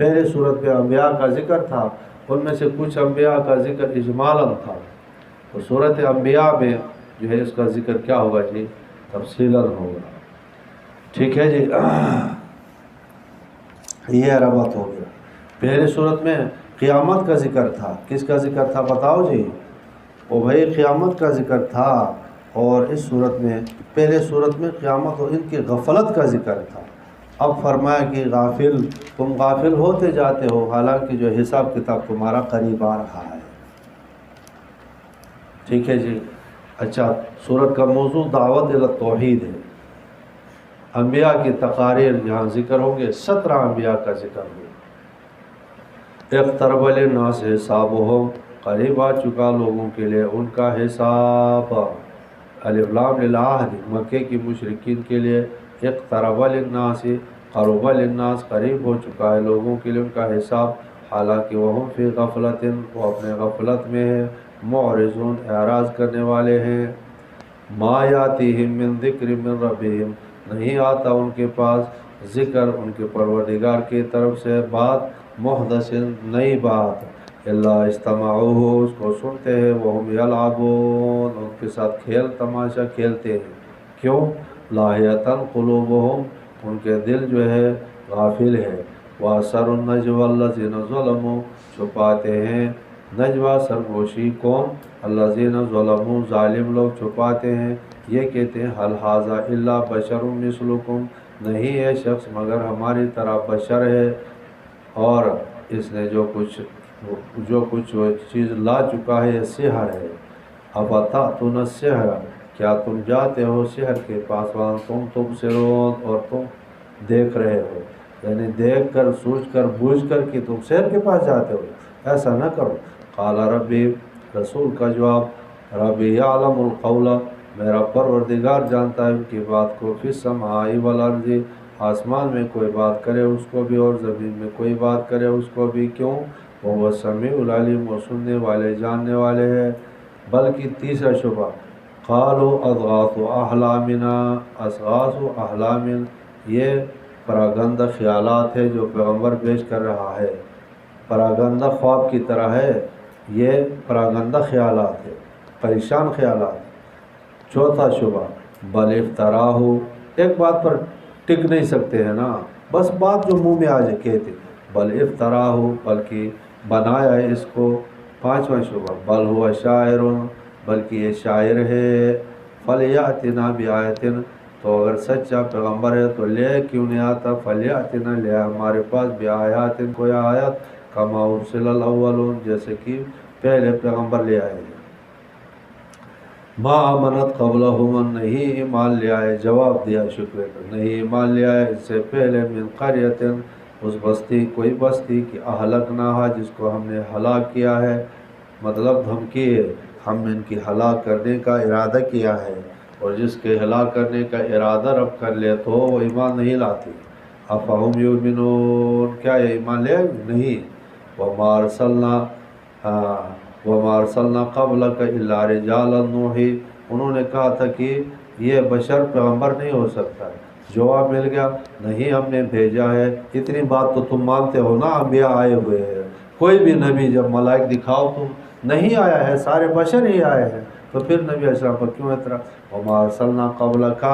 پہلے صورت میں انبیاء کا ذکر تھا، ان میں سے کچھ انبیاء کا ذکر اجمالاً تھا، تو صورت انبیاء میں جو ہے اس کا ذکر کیا ہوگا جی؟ تفصیلاً ہوگا۔ ٹھیک ہے جی، یہ ربط ہو گیا۔ پہلے صورت میں قیامت کا ذکر تھا، کس کا ذکر تھا بتاؤ جی؟ او بھائی قیامت کا ذکر تھا، اور اس صورت میں پہلے صورت میں قیامت اور ان کی غفلت کا ذکر تھا۔ اب فرمایا کہ غافل، تم غافل ہوتے جاتے ہو، حالانکہ جو حساب کتاب تمہارا قریب آ رہا ہے۔ ٹھیک ہے جی۔ اچھا، صورت کا موضوع دعوت الی توحید ہے۔ انبیاء کی تقاریر یہاں ذکر ہوں گے، 17 انبیاء کا ذکر ہوگا۔ اقترب للناس حسابہم، قریب آ چکا لوگوں کے لیے ان کا حساب۔ الف لام للعہد، مکے کی مشرکین کے لیے اقترب للناس، قرب للناس، قریب ہو چکا ہے لوگوں کے لیے ان کا حساب، حالانکہ وہم فی غفلت، وہ اپنے غفلت میں ہے، معرضون، اعراض کرنے والے ہیں۔ ما یاتیہم من ذکر من ربہم، نہیں آتا ان کے پاس ذکر ان کے پروردگار کی طرف سے، بات محدث، نئی بات، الا استمعوہ، اس کو سنتے ہیں، وہم یلعبون، ان کے ساتھ کھیل تماشا کھیلتے ہیں۔ کیوں؟ لاہیۃ قلوبہم، ان کے دل جو ہے غافل ہے۔ واسروا النجوى الذین ظلموا، چھپاتے ہیں نجوہ سرگوشی، کون؟ الذین ظلموا، ظالم لوگ چھپاتے ہیں، یہ کہتے ہیں حل ھذا الا بشر مثلکم، نہیں ہے شخص مگر ہماری طرح بشر ہے، اور اس نے جو کچھ چیز لا چکا ہے یہ سحر ہے۔ افتأتون السحر، کیا تم جاتے ہو سحر کے پاس، وانتم تبصرون، اور تم دیکھ رہے ہو، یعنی دیکھ کر سوچ کر بوجھ کر کہ تم سحر کے پاس جاتے ہو، ایسا نہ کرو۔ قال ربی، رسول کا جواب، ربی یعلم القول، میرا پروردگار جانتا ہے ان کی بات کو، فی السماء والارض، آسمان میں کوئی بات کرے اس کو بھی اور زمین میں کوئی بات کرے اس کو بھی، کیوں؟ وہ سمیع العلیم، وہ سننے والے جاننے والے ہیں۔ بلکہ تیسرا شبہ، قالوا اضغاث احلامنا، اضغاث احلام، یہ پراگندہ خیالات ہے جو پیغمبر پیش کر رہا ہے، پراگندہ خواب کی طرح ہے، یہ پراگندہ خیالات ہے، پریشان خیالات۔ چوتھا شبہ، بل افتراہ، ایک بات پر ٹک نہیں سکتے ہیں نا، بس بات جو منہ میں آ جائے کہتے، بل افتراہ، بلکہ بنایا ہے اس کو۔ پانچواں شبہ، بل ہوا شاعر، بلکہ یہ شاعر ہے، فلیاتنا بآیۃ، تو اگر سچا پیغمبر ہے تو لے کیوں نہیں آتا، فلیاتنا، لے ہمارے پاس، بآیات، کوئی آیات، کما ارسل الاولون، جیسے کہ پہلے پیغمبر لے آئے ہیں۔ ما آمنت قبلہم، نہیں ایمان لے آئے، جواب دیا شکر کا، نہیں ایمان لے آئے اس سے پہلے، من قریۃ، اس بستی، کوئی بستی کہ اہلکناہا، جس کو ہم نے ہلاک کیا ہے، مطلب دھمکی ہے، ہم نے ان کی ہلاک کرنے کا ارادہ کیا ہے، اور جس کے ہلاک کرنے کا ارادہ رب کر لے تو وہ ایمان نہیں لاتی۔ افہم یؤمنون، کیا یہ ایمان لے؟ نہیں۔ وما ارسلنا قبلک الا رجالا نوحی، انہوں نے کہا تھا کہ یہ بشر پیغمبر نہیں ہو سکتا ہے، جواب مل گیا، نہیں ہم نے بھیجا ہے۔ اتنی بات تو تم مانتے ہو نا، انبیاء آئے ہوئے ہیں، کوئی بھی نبی جب ملائک دکھاؤ تم، نہیں آیا ہے، سارے بشر ہی آئے ہیں، تو پھر نبی علیہ السلام پر کیوں اعتراض؟ وما ارسلنا قبلک،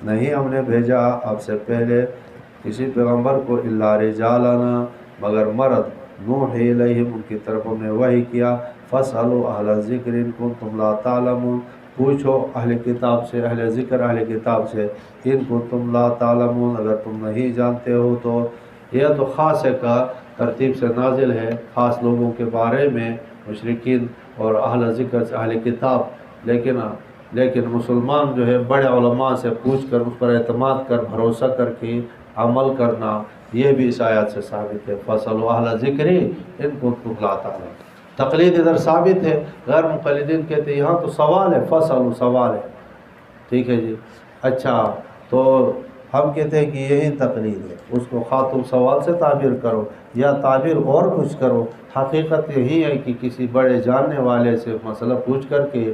نہیں ہم نے بھیجا اب سے پہلے کسی پیغمبر کو، الا رجالا، مگر مرد، نوحی الیہم، ان کی طرف ہم نے وحی کیا، فاسألوا اہل الذکر ان کنتم لا تعلمون، پوچھو اہل کتاب سے، اہل ذکر اہل کتاب سے، ان کنتم لا تعلمون، اگر تم نہیں جانتے ہو تو۔ یہ تو خاص ہے کا ترتیب سے نازل ہے، خاص لوگوں کے بارے میں، مشرکین اور اہل ذکر سے، اہل کتاب، لیکن مسلمان جو ہے بڑے علماء سے پوچھ کر، اس پر اعتماد کر، بھروسہ کر کے عمل کرنا، یہ بھی اس آیات سے ثابت ہے، فاسألوا اہل الذکر ان کنتم لا تعلمون۔ تقلید ادھر ثابت ہے، غیر مقلدین کہتے ہیں یہاں تو سوال ہے، فاسألوا سوال ہے، ٹھیک ہے جی۔ اچھا، تو ہم کہتے ہیں کہ یہی تقلید ہے، اس کو خواہ تم سوال سے تعبیر کرو یا تعبیر اور کچھ کرو، حقیقت یہی ہے کہ کسی بڑے جاننے والے سے مسئلہ پوچھ کر کے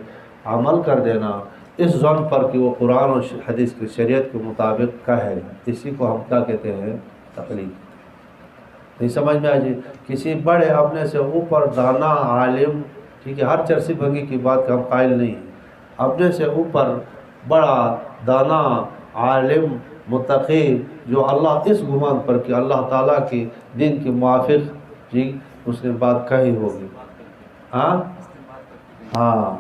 عمل کر دینا، اس ظن پر کہ وہ قرآن و حدیث کی شریعت کے مطابق کا ہے، اسی کو ہم کیا کہتے ہیں؟ تقلید۔ نہیں سمجھ میں آجی؟ کسی بڑے اپنے سے اوپر دانا عالم، ٹھیک ہے، ہر چرسی بھنگی کی بات کا ہم قائل نہیں ہیں، اپنے سے اوپر بڑا دانا عالم متقی جو اللہ اس گمان پر کہ اللہ تعالیٰ کی دین کے موافق جی اس نے بات کہی ہوگی. ہاں ہاں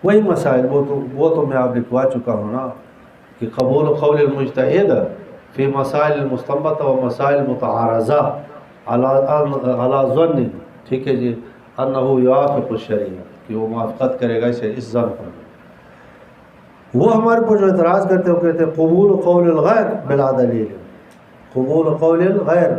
وہی مسائل، وہ تو میں آپ لکھوا چکا ہوں نا کہ قبول قول المجتہد فی مسائل المستنبطہ و مسائل متعارضہ علی ظن، ٹھیک ہے جی، انہ یوافق الشریعہ، کہ وہ موافقت کرے گا اسے اس ظن پر. وہ ہمارے پر جو اعتراض کرتے ہو کہتے ہیں قبول قول الغیر بلا دلیل، قبول قول الغیر،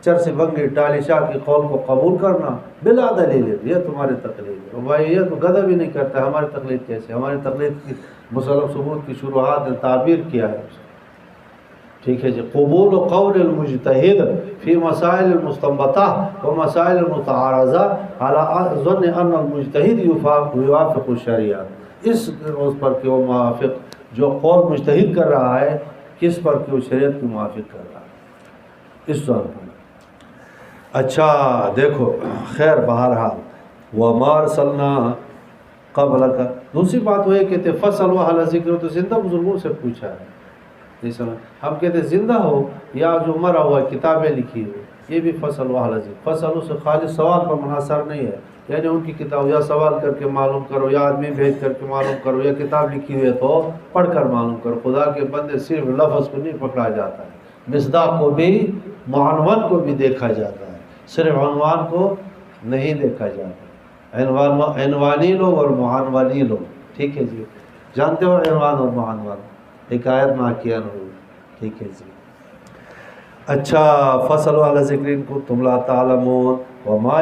چرس بنگی ٹالی شاہ کی قول کو قبول کرنا بلا دلیل، یہ تمہاری تقلید ہے. بھائی یہ تو گدھا بھی نہیں کرتا، ہماری تقلید کیسے؟ ہماری تقلید کی مسلم ثبوت کی شروحات نے تعبیر کیا ہے، ٹھیک ہے جی. قبول قول المجتہد فی مسائل المستنبطہ و مسائل المتعارضہ علی ظن ان المجتہد یوافق الشریعہ، اس پر کہ وہ موافق، جو قول مجتہد کر رہا ہے کس پر کہ وہ شریعت کی موافق کر رہا ہے، اس طور پر. اچھا دیکھو خیر بہرحال وَمَا أَرْسَلْنَا قَبْلَكَ. دوسری بات وہ یہ کہتے فصل و حال ذکر، تو زندہ بزرگوں سے پوچھا ہے، نہیں سمجھ. ہم کہتے زندہ ہو یا جو مرا ہوا کتابیں لکھی ہو، یہ بھی فصل و حال ذکر. فصل سے خالص سوال پر منحصر نہیں ہے، یعنی ان کی کتاب یا سوال کر کے معلوم کرو یا آدمی بھیج کر کے معلوم کرو یا کتاب لکھی ہوئی ہے تو پڑھ کر معلوم کرو. خدا کے بندے صرف لفظ کو نہیں پکڑا جاتا ہے، مصداق کو بھی معنون کو بھی دیکھا جاتا ہے، صرف عنوان کو نہیں دیکھا جاتا. عنوانی لوگ اور معنونی لوگ، ٹھیک ہے جی، جانتے ہو عنوان اور معنون، حکایت ماکیان ہوئی، ٹھیک ہے جی. اچھا فصل والا ذکر ان کو تم لا تعلمون وما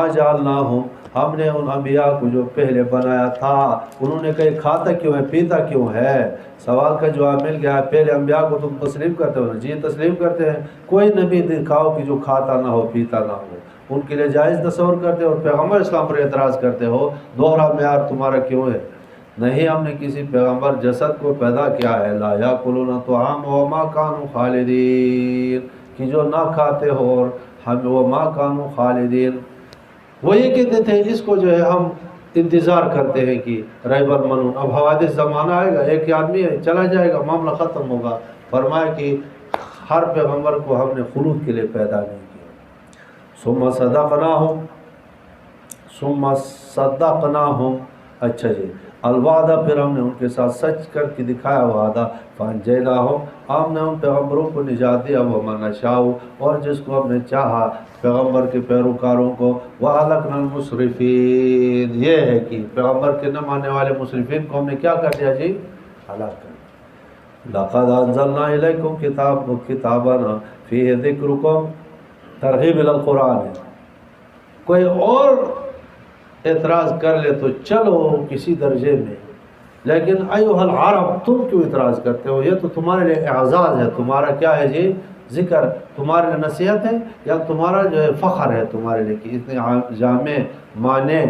جعلناہم، ہم نے ان انبیاء کو جو پہلے بنایا تھا، انہوں نے کہا کھاتا کیوں ہے پیتا کیوں ہے، سوال کا جواب مل گیا. پہلے انبیاء کو تم تسلیم کرتے ہو؟ جی تسلیم کرتے ہیں. کوئی نبی دکھاؤ کہ جو کھاتا نہ ہو پیتا نہ ہو، ان کے لیے جائز تصور کرتے ہو اور پیغمبر اسلام پر اعتراض کرتے ہو. دوہرا معیار تمہارا کیوں ہے؟ نہیں ہم نے کسی پیغمبر جسد کو پیدا کیا ہے، لا یاکلون طعام وما کانوا خالدین، کہ جو نہ کھاتے ہو اور ہم وما کانوا خالدین. وہ یہ کہتے تھے اس کو جو ہے ہم انتظار کرتے ہیں کہ ریب المنون، اب حوادث زمانہ آئے گا، ایک آدمی ہے چلا جائے گا، معاملہ ختم ہوگا. فرمایا کہ ہر پیغمبر کو ہم نے خلود کے لیے پیدا نہیں کیا. ثم صدقناہم، اچھا جی، الوعدہ، پھر ہم نے ان کے ساتھ سچ کر کے دکھایا وعدہ. فانجیناہم، ہم نے ان پیغمبروں کو نجات دیا. ومن نشاء، اور جس کو ہم نے چاہا پیغمبر کے پیروکاروں کو. وَأَهْلَكْنَا الْمُسْرِفِينَ، یہ ہے کہ پیغمبر کے نہ ماننے والے مسرفین کو ہم نے کیا کر دیا جی؟ ہلاک کر دیا. لَقَدْ أَنزَلْنَا إِلَيْكُمْ كِتَابًا فِيهِ ذِكْرُكُمْ، ترغیب الی القرآن ہے. کوئی اور اعتراض کر لے تو چلو کسی درجے میں، لیکن ایھا العرب تم کیوں اعتراض کرتے ہو؟ یہ تو تمہارے لیے اعزاز ہے، تمہارا کیا ہے جی؟ ذکر. تمہارے لیے نصیحت ہے یا تمہارا جو ہے فخر ہے تمہارے لیے کہ اتنے جامع معنی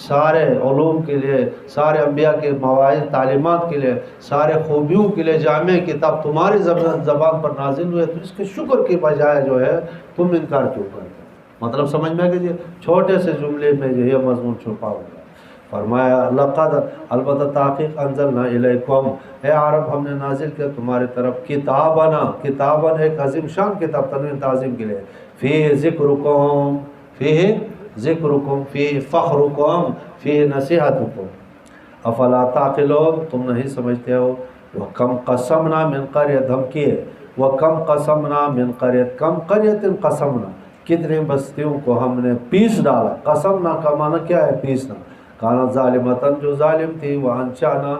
سارے علوم کے لیے، سارے انبیاء کے مواعظ تعلیمات کے لیے، سارے خوبیوں کے لیے جامع کتاب تمہاری زبان پر نازل ہوئے، تو اس کے شکر کے بجائے جو ہے تم انکار کیوں کرتے ہو؟ مطلب سمجھ میں کہ جی چھوٹے سے جملے میں جو ہے مضمون چھپا ہوا. فرمایا لقد، البتہ تحقیق، انزلنا الیکم، اے عرب ہم نے نازل کیا تمہارے طرف کتابنا، کتابن ایک عظیم شان کتاب، تنوین تعظیم کے لیے. فی ذکرکم، فی ذکرکم، فی فخرکم، فی نصیحتکم. افلا تعقلون، تم نہیں سمجھتے ہو. وکم قسمنا من قریۃ، دھمکی ہے. وکم قسمنا من قریۃ، کم قریۃ قسمنا، کتنے بستیوں کو ہم نے پیس ڈالا. قسمنا کا معنی کیا ہے؟ پیسنا. کانت ظالمتاً، جو ظالم تھی. وانشأنا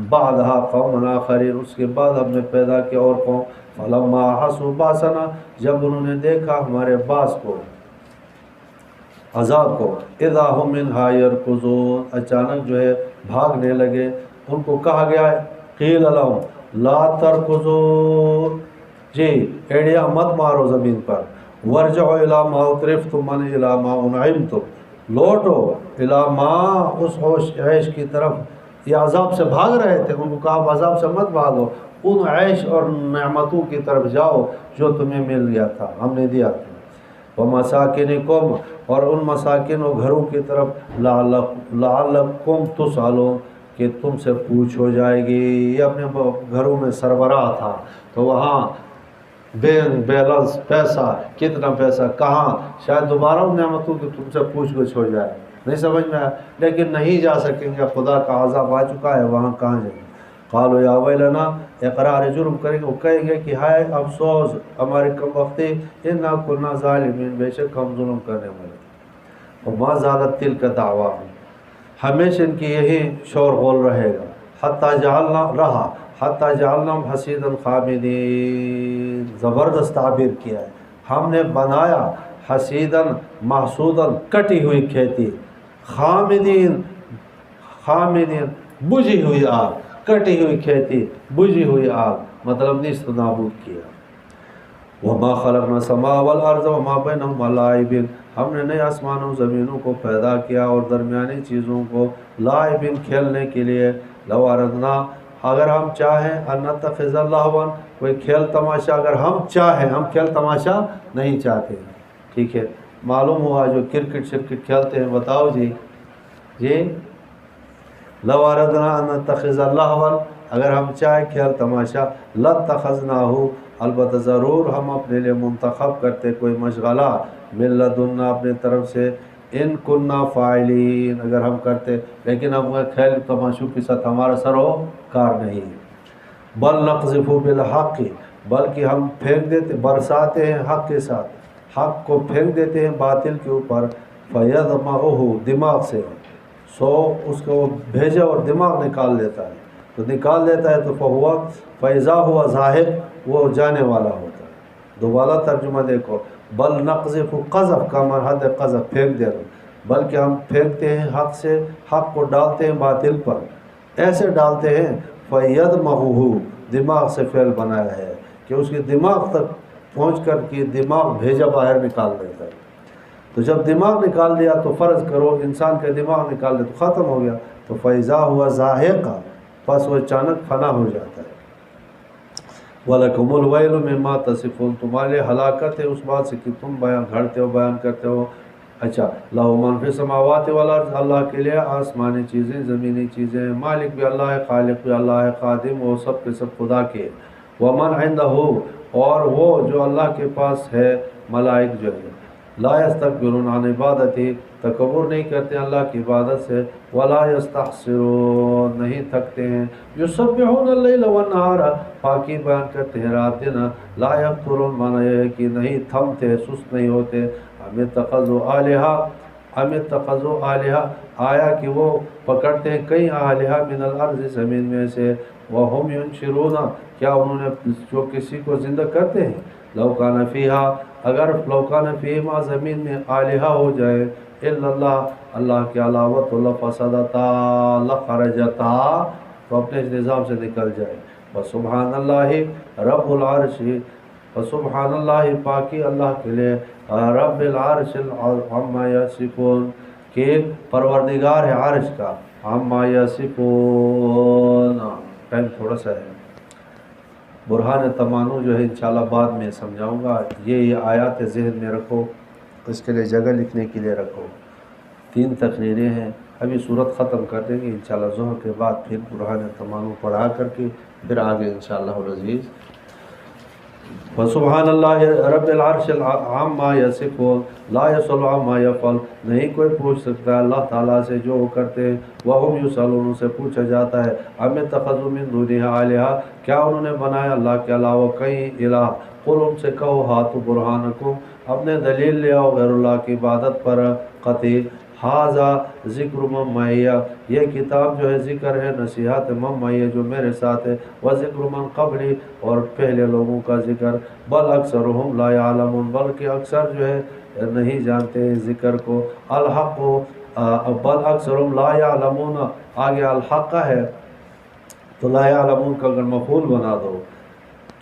بعدہا قوما آخرین، اس کے بعد ہم نے پیدا کیا اور قوم. فلما احسوا باسنا، جب انہوں نے دیکھا ہمارے باس کو، عذاب کو. اذا هم منها يركضون، اچانک جو ہے بھاگنے لگے. ان کو کہا گیا ہے قیل لهم لا تركضوا، جی ایڑیاں مت مارو زمین پر. ورجعوا الى ما اترفتم الى ما انعمتم، لوٹو الى ما، اس عیش کی طرف. یہ عذاب سے بھاگ رہے تھے، ان کو کہا عذاب سے مت بھاگو، ان عیش اور نعمتوں کی طرف جاؤ جو تمہیں مل گیا تھا، ہم نے دیا تھا۔ وَمَسَاكِنِكُمْ، اور ان مساکن و گھروں کی طرف لعلکم تسألون، کہ تم سے پوچھ ہو جائے گی۔ یہ اپنے گھروں میں سربراہ تھا تو وہاں بیلنس پیسہ، کتنا پیسہ کہاں، شاید دوبارہ ان نعمتوں کی تم سے پوچھ گچھ ہو جائے، نہیں سمجھ میں آیا، لیکن نہیں جا سکیں گے، خدا کا عذاب آ چکا ہے، وہاں کہاں جائیں گے۔ قالوا یا ویلنا، اقرار جرم کریں گے، وہ کہیں گے کہ ہائے افسوس ہمارے کم وقتی، انا کنا ظالمین، بے شک ہم ظلم کرنے والے۔ وما زالت تلک دعواہم، ہمیشہ ان کی یہی شور غول رہے گا، حتی جعلنا حصیدا خامدین، زبردست تعبیر کیا ہے، ہم نے بنایا حصیدن محسودا، کٹی ہوئی کھیتی، خامدین بجھی ہوئی آگ، کٹی ہوئی کھیتی، بجھی ہوئی آگ، مطلب نیست نابود کیا۔ وما خلقنا السماء والارض وما بینہما لاعبین، ہم نے نئے آسمانوں زمینوں کو پیدا کیا اور درمیانی چیزوں کو لاعبین، کھیلنے کے لیے۔ لو اردنا، اگر ہم چاہیں، ان نتخذ لہوا، کوئی کھیل تماشا، اگر ہم چاہیں، ہم کھیل تماشا نہیں چاہتے، ٹھیک ہے، معلوم ہوا جو کرکٹ شرکٹ کھیلتے ہیں، بتاؤ جی لو اردنا ان نتخذ لہوا، اگر ہم چاہیں کھیل تماشا، لاتخذناہ، البتہ ضرور ہم اپنے لیے منتخب کرتے کوئی مشغلہ، من لدنا، اپنے طرف سے، ان کننا فاعلین، اگر ہم کرتے، لیکن اب وہ کھیل تماشوں کے ساتھ ہمارا سروکار نہیں ہے۔ بل نقذف بالحق، بلکہ ہم پھینک دیتے، برساتے ہیں حق کے ساتھ، حق کو پھینک دیتے ہیں باطل کے اوپر، فیضمعہ، دماغ سے، سو اس کو بھیجا اور دماغ نکال دیتا ہے، تو نکال دیتا ہے تو فیضا ہوا ظاہر، وہ جانے والا ہوتا ہے۔ دوبارہ ترجمہ دیکھو، بل نقذف، قذف کا مرحد قذف، پھینک دینا، بلکہ ہم پھینکتے ہیں حق سے، حق کو ڈالتے ہیں باطل پر، ایسے ڈالتے ہیں، فیضمعہ، دماغ سے فعل بنایا ہے کہ اس کے دماغ تک پہنچ کر کے دماغ بھیجا باہر نکال دیتا ہے۔ تو جب دماغ نکال دیا تو فرض کرو انسان کا دماغ نکال دیا تو ختم ہو گیا، تو فیضا ہوا زاہقہ، پس وہ اچانک فنا ہو جاتا ہے۔ وَلَكُمُ الْوَيْلُ مِمَّا تَصِفُونَ، تمہارے ہلاکت ہے اس بات سے کہ تم گھڑتے ہو، بیان کرتے ہو۔ اچھا، لَهُ مَن فِي السَّمَاوَاتِ وَالْأَرْضِ، اللہ کے لیے آسمانی چیزیں، زمینی چیزیں، مالک بھی اللہ ہے، خالق بھی اللہ ہے، خادم وہ سب کے سب خدا کے۔ وَمَنْ عِنْدَهُ، اور وہ جو اللہ کے پاس ہے، ملائک جو ہے، لا یستکبرون عن عبادتی، تکبر نہیں کرتے اللہ کی عبادت سے، ولا یستحسرون، نہیں تھکتے ہیں، یسبحون اللیل والنہار، پاکی بیان کرتے ہیں رات دن، لا یفترون، معنی یہ ہے کہ نہیں تھمتے، سست نہیں ہوتے۔ ام اتخذوا آلہہ، آیا کہ وہ پکڑتے ہیں کئی آلہہ من الارض، زمین میں سے، وہم ینشرون، کیا انہوں نے جو کسی کو زندہ کرتے ہیں، لو کان فیہا، اگر لو کان فیہما، زمین میں آلہہ ہو جائے، الا اللہ، اللہ کے علاوہ، تو لفسدتا، لخرجتا، تو اپنے نظام سے نکل جائے۔ وسبحان اللہ رب العرش، وسبحان اللہ، پاکی اللہ کے لیے، رب العرش عما یصفون، کہ پروردگار ہے عرش کا، عما یصفون۔ ٹائم تھوڑا سا ہے، برہان تمانو جو ہے انشاءاللہ بعد میں سمجھاؤں گا، یہ آیات ذہن میں رکھو، اس کے لیے جگہ لکھنے کے لیے رکھو۔ 3 تقریریں ہیں، ابھی صورت ختم کر دیں گے انشاءاللہ ظہر کے بعد، پھر برہان تمانو پڑھا کر کے پھر آگے انشاءاللہ العزیز۔ وسبحان اللہ رب العرش عما یصفون، لا یسأل عما یفعل، نہیں کوئی پوچھ سکتا ہے اللہ تعالیٰ سے جو وہ کرتے ہیں، وہم یسألون، ان سے پوچھا جاتا ہے، ام اتخذوا من دونہ آلہہ، کیا انہوں نے بنایا اللہ کے علاوہ کئی الہ، قل ان سے کہو، ہاتوا برہانکم، اپنے دلیل لے آؤ غیر اللہ کی عبادت پر قطعی، ھذا ذکر من معی، یہ کتاب جو ہے ذکر ہے، نصیحت من معی جو میرے ساتھ ہے، وذکر من قبلی، اور پہلے لوگوں کا ذکر، بل اکثرهم لا یعلمون، بلکہ اکثر جو ہے نہیں جانتے ذکر کو، الحق، بل اکثرهم لا یعلمون، آگے الحق ہے تو لا یعلمون کا اگر مفعول بنا دو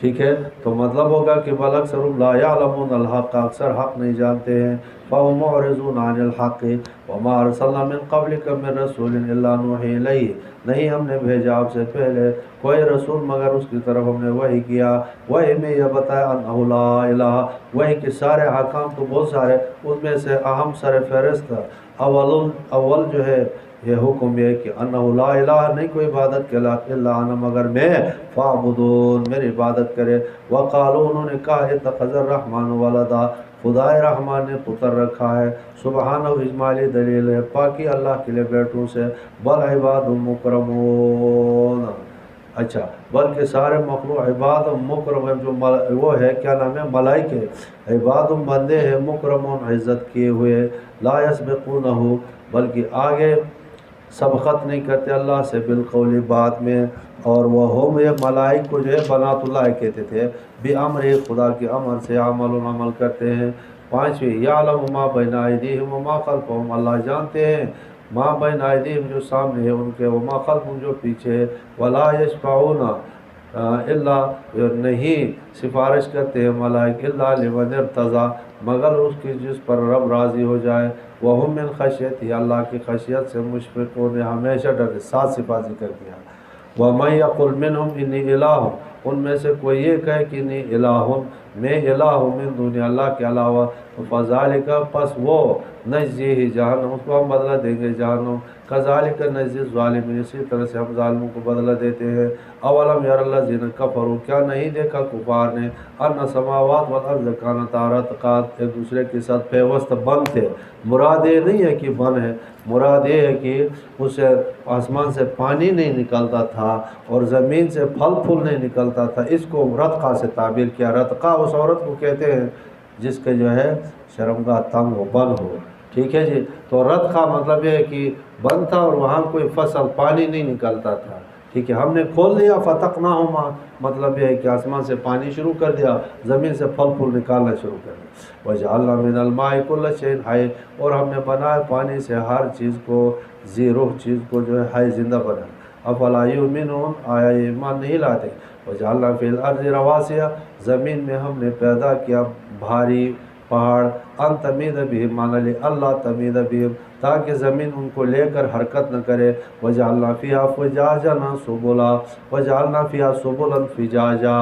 ٹھیک ہے، تو مطلب ہوگا کہ بل اکثرهم لا یعلمون الحق، اکثر حق نہیں جانتے ہیں. فهم معرضون عن الحق وما ارسلنا من قبلك من رسول الا نوحي الیہ، نہیں ہم نے بھیجا آپ سے پہلے کوئی رسول مگر اس کی طرف ہم نے وحی کیا. وحی میں یہ بتایا انہ لا الہ، وحی کے سارے احکام تو بہت سارے، اس میں سے اہم سر فہرست اول جو ہے یہ حکم یہ کہ انہ لا الہ، نہیں کوئی عبادت کے لائق الا انا مگر میں، فاعبدون، میری عبادت کرے. وقالوا، انہوں نے کہا اتخذ الرحمن ولدا، خدائے رحمان نے پتر رکھا ہے. سبحانہ، اجمالی دلیل ہے پاکی اللہ کے لیے بیٹوں سے. بل عباد مکرمون، اچھا بلکہ سارے مخلوق عباد مکرم ہے، جو وہ ہے کیا نام ہے، ملائکے، عباد بندے ہیں، مکرمون عزت کیے ہوئے. لا یسبقونہ، بلکہ آگے سبقت نہیں کرتے اللہ سے، بالقول بات میں. اور وہ ہم، یہ ملائک کو جو ہے بنات اللہ کہتے تھے، بامر، خدا کے امر سے، عمل کرتے ہیں. پانچویں، یعلم ما بین ایدیہم وما خلفہم، اللہ جانتے ہیں ما بین ایدیہم جو سامنے ہے ان کے، وما خلفہم جو پیچھے ہے. ولا یشفعون الا، نہیں سفارش کرتے ہیں ملائک، الا لمن ارتضی، مگر اس کی جس پر رب راضی ہو جائے. وہم من خشیتہ، اللہ کی خشیت سے مشفقون، ہمیشہ ڈرتے. 7 صفات ذکر کیا. وَمَن يَقُلْ مِنْهُمْ إِنِّي إِلَٰهٌ، ان میں سے کوئی یہ کہے کہ انی الہ، میں الہ ہوں، من دون اللہ کے علاوہ، فَذَلِكَ، پس وہ، نجزیہ جہنم، اس کو ہم بدلہ دیں گے جہنم. کذالک نجزی الظالمین، اسی طرح سے ہم ظالموں کو بدلہ دیتے ہیں. اولم یر الذین کفروا، کیا نہیں دیکھا کفار نے، ان السماوات والارض کانتا رتقا، ایک دوسرے کے ساتھ پیوست بند تھے. مراد یہ نہیں ہے کہ بند ہے، مراد یہ ہے کہ اس آسمان سے پانی نہیں نکلتا تھا اور زمین سے پھل پھول نہیں نکلتا تھا. اس کو رتقا سے تعبیر کیا. رتقا اس عورت کو کہتے ہیں جس کے جو ہے شرمگاہ تنگ ہو، بند ہو. ٹھیک ہے جی. تو رتقا مطلب یہ ہے کہ بند تھا اور وہاں کوئی فصل پانی نہیں نکلتا تھا. ٹھیک ہے، ہم نے کھول دیا، فتقناہما، مطلب یہ ہے کہ آسمان سے پانی شروع کر دیا، زمین سے پھل پھول نکالنا شروع کر دیا. وجعلنا من الماء کل شیء حی، اور ہم نے بنایا پانی سے ہر چیز کو، زیروح چیز کو جو ہے حی، زندہ بنایا. افلا یؤمنون، آیا یہ ایمان نہیں لاتے. وجعلنا فی الارض رواسیہ، زمین میں ہم نے پیدا کیا بھاری پہاڑ، ان تمید بہم، معنی اللہ تمید بہم، تاکہ زمین ان کو لے کر حرکت نہ کرے. وجعلنا فیہا فجاجا سبلا، وجعلنا فیہا سبلا فجاجا،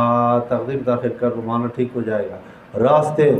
تقدیم تاخیر کر معنی ٹھیک ہو جائے گا. راستے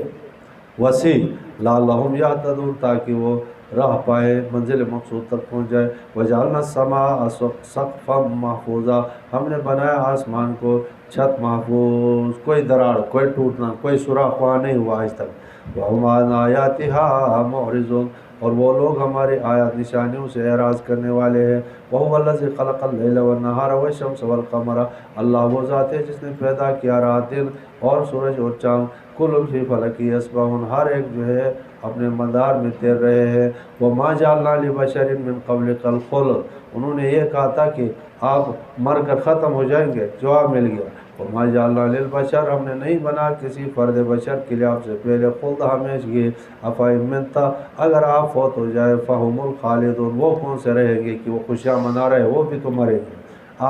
وسیع، لعلہم یہتدون، تاکہ وہ راہ پائے، منزل مقصود تک پہنچ جائے. وجعلنا السماء سقفا محفوظا، ہم نے بنایا آسمان کو چھت محفوظ، کوئی دراڑ، کوئی ٹوٹنا، کوئی سوراخ وہاں نہیں ہوا آج تک. وَهُمْ عَنْ آيَاتِهَا مُعْرِضُونَ، اور وہ لوگ ہمارے آیات نشانیوں سے اعراض کرنے والے ہیں. وَهُوَ الَّذِي خَلَقَ اللَّيْلَ وَالنَّهَارَ وَالشَّمْسَ وَالْقَمَرَ، اللہ وہ ذات ہے جس نے پیدا کیا رات دن اور سورج اور چاند. کل فی فلک یسبحون، ہر ایک جو ہے اپنے مدار میں تیر رہے ہیں. وَمَا جَعَلْنَا لِبَشَرٍ مِّن قَبْلِكَ الْخُلْدَ، انہوں نے یہ کہا تھا کہ آپ مر کر ختم ہو جائیں گے، جواب مل گیا. وَمَا جَعَلْنَا لِلْبَشَرِ، ہم نے نہیں بنا کسی فرد بشر کے لیے آپ سے پہلے خلد، ہمیشگی. أَفَإِن مِتَّ، اگر آپ فوت ہو جائے، فَهُمُ الْخَالِدُونَ، وہ کون سے رہیں گے کہ وہ خوشیاں منا رہے، وہ بھی تو مریں گے.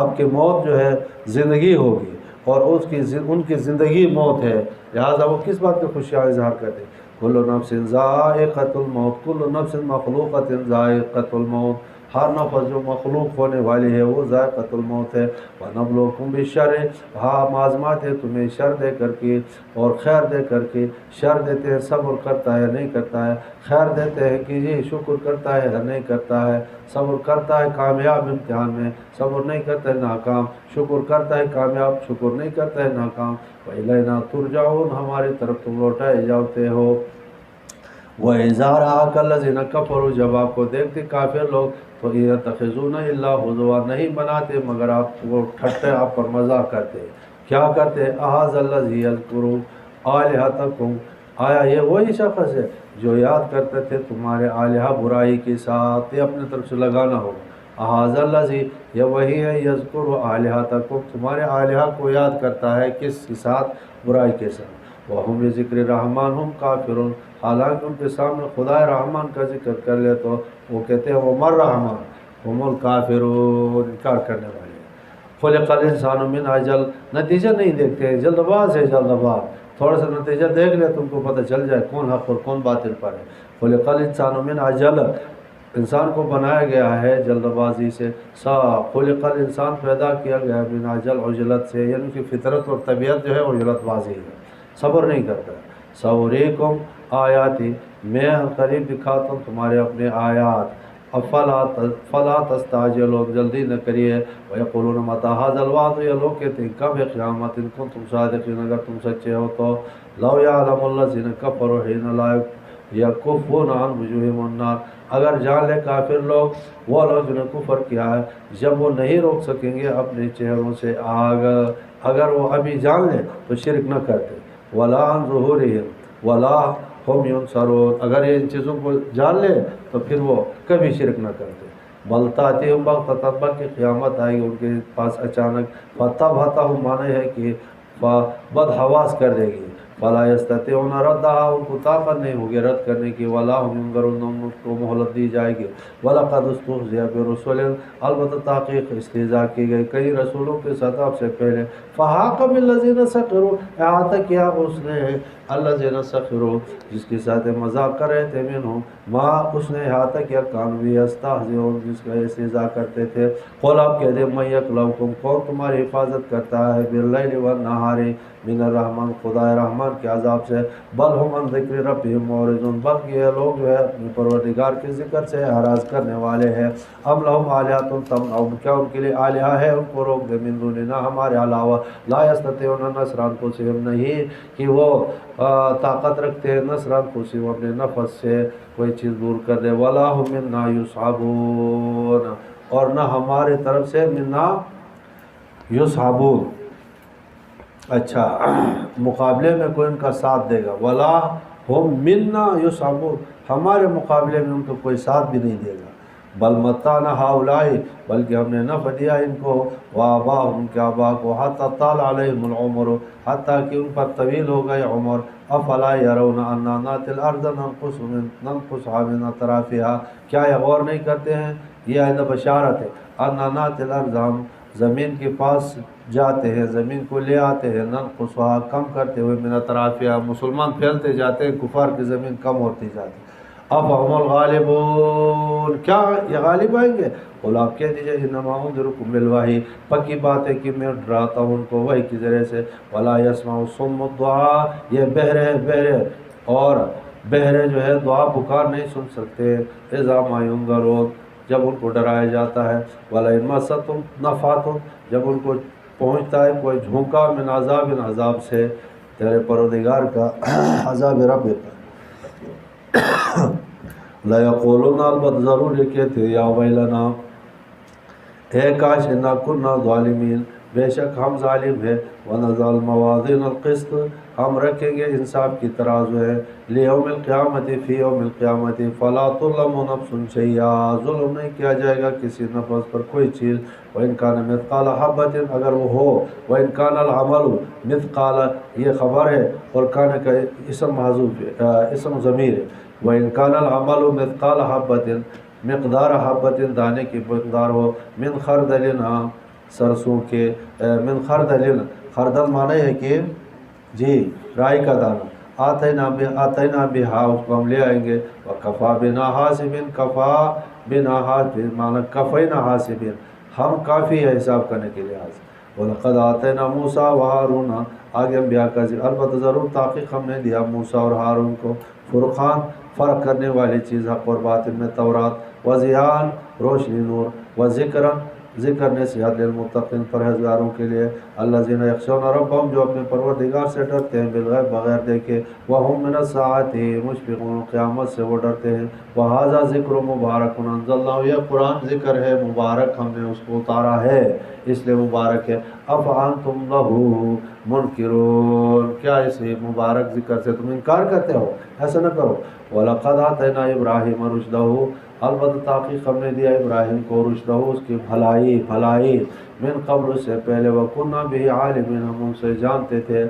آپ کی موت جو ہے زندگی ہوگی، اور ان کی زندگی موت ہے، لہٰذا وہ کس بات کی خوشیاں اظہار کرتے. کل نفس ذائقۃ الموت، کل نفس مخلوقۃ ذائقۃ الموت، ہر نفس جو مخلوق ہونے والی ہے وہ ذائقۃ الموت ہے. وَنَبْلُوكُم بِالشَّرِّ، ہاں آزماتے ہیں تمہیں شر دے کر کے اور خیر دے کر کے. شر دیتے ہیں صبر کرتا ہے نہیں کرتا ہے، خیر دیتے ہیں کہ یہ شکر کرتا ہے نہیں کرتا ہے. صبر کرتا ہے کامیاب امتحان میں، صبر نہیں کرتا ہے ناکام. شکر کرتا ہے کامیاب، شکر نہیں کرتا ہے ناکام. وَإِلَيْنَا تُرْجَعُونَ، ہماری طرف تم لوٹائے جاتے ہو. وَإِذَا رَآكَ الَّذِينَ كَفَرُوا، جب آپ کو دیکھتے کافر لوگ، تو يَتَّخِذُونَ إِلَّا هُزُوًا، نہیں بناتے مگر آپ وہ ٹھٹے، آپ پر مذاق کرتے. کیا کرتے؟ أَهَٰذَا الَّذِي يَذْكُرُ آلِهَتَكُمْ، آیا یہ وہی شخص ہے جو یاد کرتے تھے تمہارے آلہہ برائی کے ساتھ؟ یہ اپنے طرف سے لگانا ہوگا. أَهَٰذَا الَّذِي، یہ وہی ہے، يَذْكُرُ آلِهَتَكُمْ، تمہارے آلہہ کو یاد کرتا ہے، کس کے ساتھ؟ برائی کے ساتھ. وَهُمْ بِذِكْرِ الرَّحْمَٰنِ هُمْ كَافِرُونَ، حالانکہ ان کے سامنے خدا رحمان کا ذکر کر لے تو وہ کہتے ہیں وہ مر رحمان، ہم الکافرون، انکار کرنے والے. خلق الانسان من عجل، نتیجہ نہیں دیکھتے ہیں، جلد باز ہے جلد باز، تھوڑا سا نتیجہ دیکھ لے تم کو پتہ چل جائے کون حق اور کون باطل پر ہے۔ خلق الانسان من عجل، انسان کو بنایا گیا ہے جلد بازی سے، خلق الانسان پیدا کیا گیا ہے من عجل، عجلت سے، یعنی کہ فطرت اور طبیعت جو ہے عجلت بازی ہے، صبر نہیں کرتا۔ سوریکم آیاتی، میں قریب دکھاتا ہوں تمہارے اپنے آیات، فلا تستعجلوا، جلدی نہ کریے، ویقولون متی ھذا الوعد، یہ لوگ کہتے ہیں کب ہے قیامت، ان کنتم صادقین، اگر تم سچے ہو تو، لو یعلم الذین کفروا حین لا یکفون عن وجوہہم النار، اگر جان لے کافر لوگ، وہ لوگ جنہوں نے کفر کیا ہے، جب وہ نہیں روک سکیں گے اپنے چہروں سے آگ، اگر وہ ابھی جان لیں تو شرک نہ کرتے، ولا عن ظہورہم ولا ہم ینصرون، اگر یہ ان چیزوں کو جان لے تو پھر وہ کبھی شرک نہ کرتے۔ بل تأتیہم بغتۃ، بلکہ قیامت آئے گی ان کے پاس اچانک، فتبہتہم، معنی ہے کہ بدحواس کر دے گی، فلا یستطیعون ردھا، ان کو طاقت نہیں ہوگی رد کرنے کی، ولا ہم ینظرون، ان کو مہلت دی جائے گی، ولقد استہزئ برسل، البتہ تحقیق استہزاء کی گئی کئی رسولوں کے ساتھ آپ سے پہلے، فحاق بالذین سخروا، احاطہ کیا اس نے الذین سخروا، جس کے ساتھ مذاق کر رہے تھے، منہم، ما، اس نے احاطہ کیا، کانوا یستہزئون، جس کا استہزاء کرتے تھے، قل، آپ کہہ دیں، من یکلؤکم، کون تمہاری حفاظت کرتا ہے، باللیل والنہار، من الرحمن، خدا رحمان کے عذاب سے، بل ہم عن ذکر ربہم معرضون، بلکہ یہ لوگ جو ہے اپنے پروردگار کے ذکر سے اعراض کرنے والے ہیں، ام لہم آلہۃ تمنعون، کیا ان کے لیے آلہہ ہے ان کو روک دے، من دوننا، ہمارے علاوہ، لا یستطیعون نصر انفسہم، نہیں کہ وہ طاقت رکھتے ہیں نصر انفسہم، اپنے نفس سے کوئی چیز دور کر دے، ولا ہم منا یصحبون، اور نہ ہمارے طرف سے منا یصحبون، اچھا مقابلے میں کوئی ان کا ساتھ دے گا، ولا ہم منا یصحبون، ہمارے مقابلے میں ان کو کوئی ساتھ بھی نہیں دے گا، بل متعنا ہؤلاء، بلکہ ہم نے نفع دیا ان کو، وآباءہم، ان کے آباء کو، حتی طال علیہم العمر، حتیٰ کہ ان پر طویل ہو گئے عمر، افلا یرون انا ناتی الارض ننقصها من اطرافها، کیا یہ غور نہیں کرتے ہیں، یہ آئندہ بشارت ہے، انا ناتی الارض، ہم زمین کے پاس جاتے ہیں، زمین کو لے آتے ہیں، ننقصها، کم کرتے ہوئے، من اطرافها، مسلمان پھیلتے جاتے ہیں، کفار کی زمین کم ہوتی جاتی ہے، افہم الغالبون، کیا یہ غالب آئیں گے، قل، آپ کہہ دیجئے، انما انذرکم بالوحی، پکی بات ہے کہ میں ڈراتا ہوں ان کو وحی کی ذریعے سے، ولا یسمع الصم الدعاء، یہ بہرے اور بہرے جو ہے دعا پکار نہیں سن سکتے، اذا ما ینذرون، جب ان کو ڈرایا جاتا ہے، ولا ان مستم نفحۃ، جب ان کو پہنچتا ہے کوئی جھونکا، من عذاب سے، تیرے پروردگار کا عذاب رب کا، لَيَقُولُنَّ، البتہ ضرور یہ کہتے یا ویلنا، اے کاش، انا کنا ظالمین، بے شک ہم ظالم ہیں، وَنَضَعُ الْمَوَازِينَ الْقِسْطَ، ہم رکھیں گے انصاف کی ترازو ہے، لِيَوْمِ الْقِيَامَةِ، فِي يَوْمِ الْقِيَامَةِ، فَلَا تُظْلَمُ نَفْسٌ شَيْئًا، ظلم نہیں کیا جائے گا کسی نفس پر کوئی چیز، وَإِنْ كَانَ مِثْقَالَ حَبَّةٍ، اگر وہ ہو، وَإِنْ كَانَ الْعَمَلُ مِثْقَالَ، یہ خبر ہے، اور کان کا اسم محذوف ہے، اسم ضمیر ہے، وَإِنْ كَانَ الْعَمَلُ مِثْقَالَ حَبَّةٍ، مقدار حبۃ، دانے کی مقدار ہو، من خردل، سرسوں کے، من خردل، خردل معنی ہے کہ جی رائی کا دانہ، آتینا بہا، اس کو ہم لے آئیں گے، وکفا بنا حاسبین، کفا بنا حاسبین معنی کفینا حاسبین، ہم کافی ہے حساب کرنے کے لحاظ سے، وَلَقَدْ آتَيْنَا مُوسَىٰ وَهَارُونَ، آگے انبیاء کا ذکر، البتہ ضرور تحقیق ہم نے دیا موسیٰ اور ہارون کو، فرقان، فرق کرنے والی چیز، حق اور باطل میں، تورات، وضیان، روشنی نور، وذکرن، ذکر نصیحت، للمتقین، پرہیزگاروں کے لیے، الذین یخشون ربہم، جو اپنے پروردگار سے ڈرتے ہیں، بالغیب، بغیر دیکھے، وہم من الساعۃ مشفقون، قیامت سے وہ ڈرتے ہیں، وہذا ذکر مبارک انزلناہ، یہ قرآن ذکر ہے مبارک، ہم نے اس کو اتارا ہے اس لیے مبارک ہے، افانتم لہ منکرون، کیا اس مبارک ذکر سے تم انکار کرتے ہو، ایسا نہ کرو، وَلَقَدْ آتَيْنَا إِبْرَاهِيمَ رُشْدَهُ، البتہ تحقیق ہم نے دیا ابراہیم کو، رشدہ، اس کی بھلائی، من قبل، سے پہلے، وَكُنَّا بِهِ عَالِمِينَ، ہم ان سے جانتے تھے،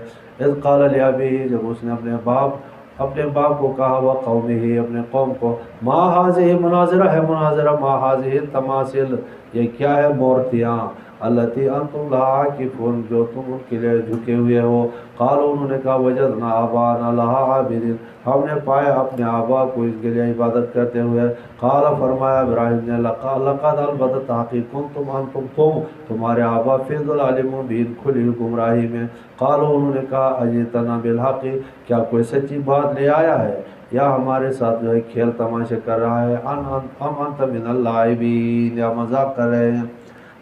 اذ قال لأبیہ، جب اس نے اپنے باپ کو کہا، وقومہ، اپنے قوم کو، ما هذه، مناظرہ ہے، ما هذه التماثل، یہ کیا ہے، مورتیاں، التی انتم لها عاکفون، جو تم ان کے لیے جھکے ہوئے ہو۔ قالوا، انہوں نے کہا وجدنا آباءنا لها عابدین، ہم نے پایا اپنے آبا کو اس کے لیے عبادت کرتے ہوئے۔ قال، فرمایا ابراہیم نے لقد البتہ تحقیق کنتم انتم تمہارے آبا فی ضلال مبین، کھلی ہوئی گمراہی میں۔ قالوا، انہوں نے کہا اجئتنا بالحق، کیا کوئی سچی بات لے آیا ہے یا ہمارے ساتھ جو ہے کھیل تماشے کر رہا ہے؟ ام انت من اللاعبین، یا مذاق کر رہے ہیں؟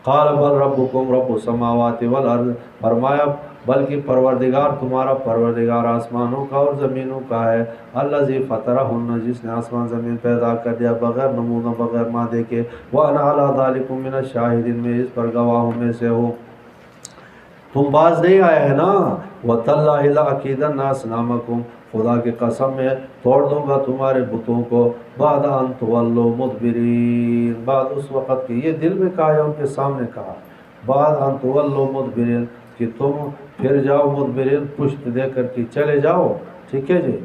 قال بل ربکم رب السماوات والارض، فرمایا بلکہ پروردگار تمہارا پروردگار آسمانوں کا اور زمینوں کا ہے۔ الذی فطرہن، جس نے آسمان زمین پیدا کر دیا بغیر نمونہ بغیر مادے کے۔ وانا علی ذلک من الشاہدین، میں اس پر گواہوں میں سے ہوں۔ تم باز نہیں آئے ہیں نا؟ وَتَاللَّهِ لَأَكِيدَنَّ أَصْنَامَكُمْ، خدا کی قسم میں توڑ دوں گا تمہارے بتوں کو۔ بعد ان تولوا مدبرین، بعد اس وقت کی، یہ دل میں کہا ہے ان کے سامنے کہا، بعد ان تولوا مدبرین، کہ تم پھر جاؤ مدبرین، پشت دے کر کے چلے جاؤ، ٹھیک ہے جی،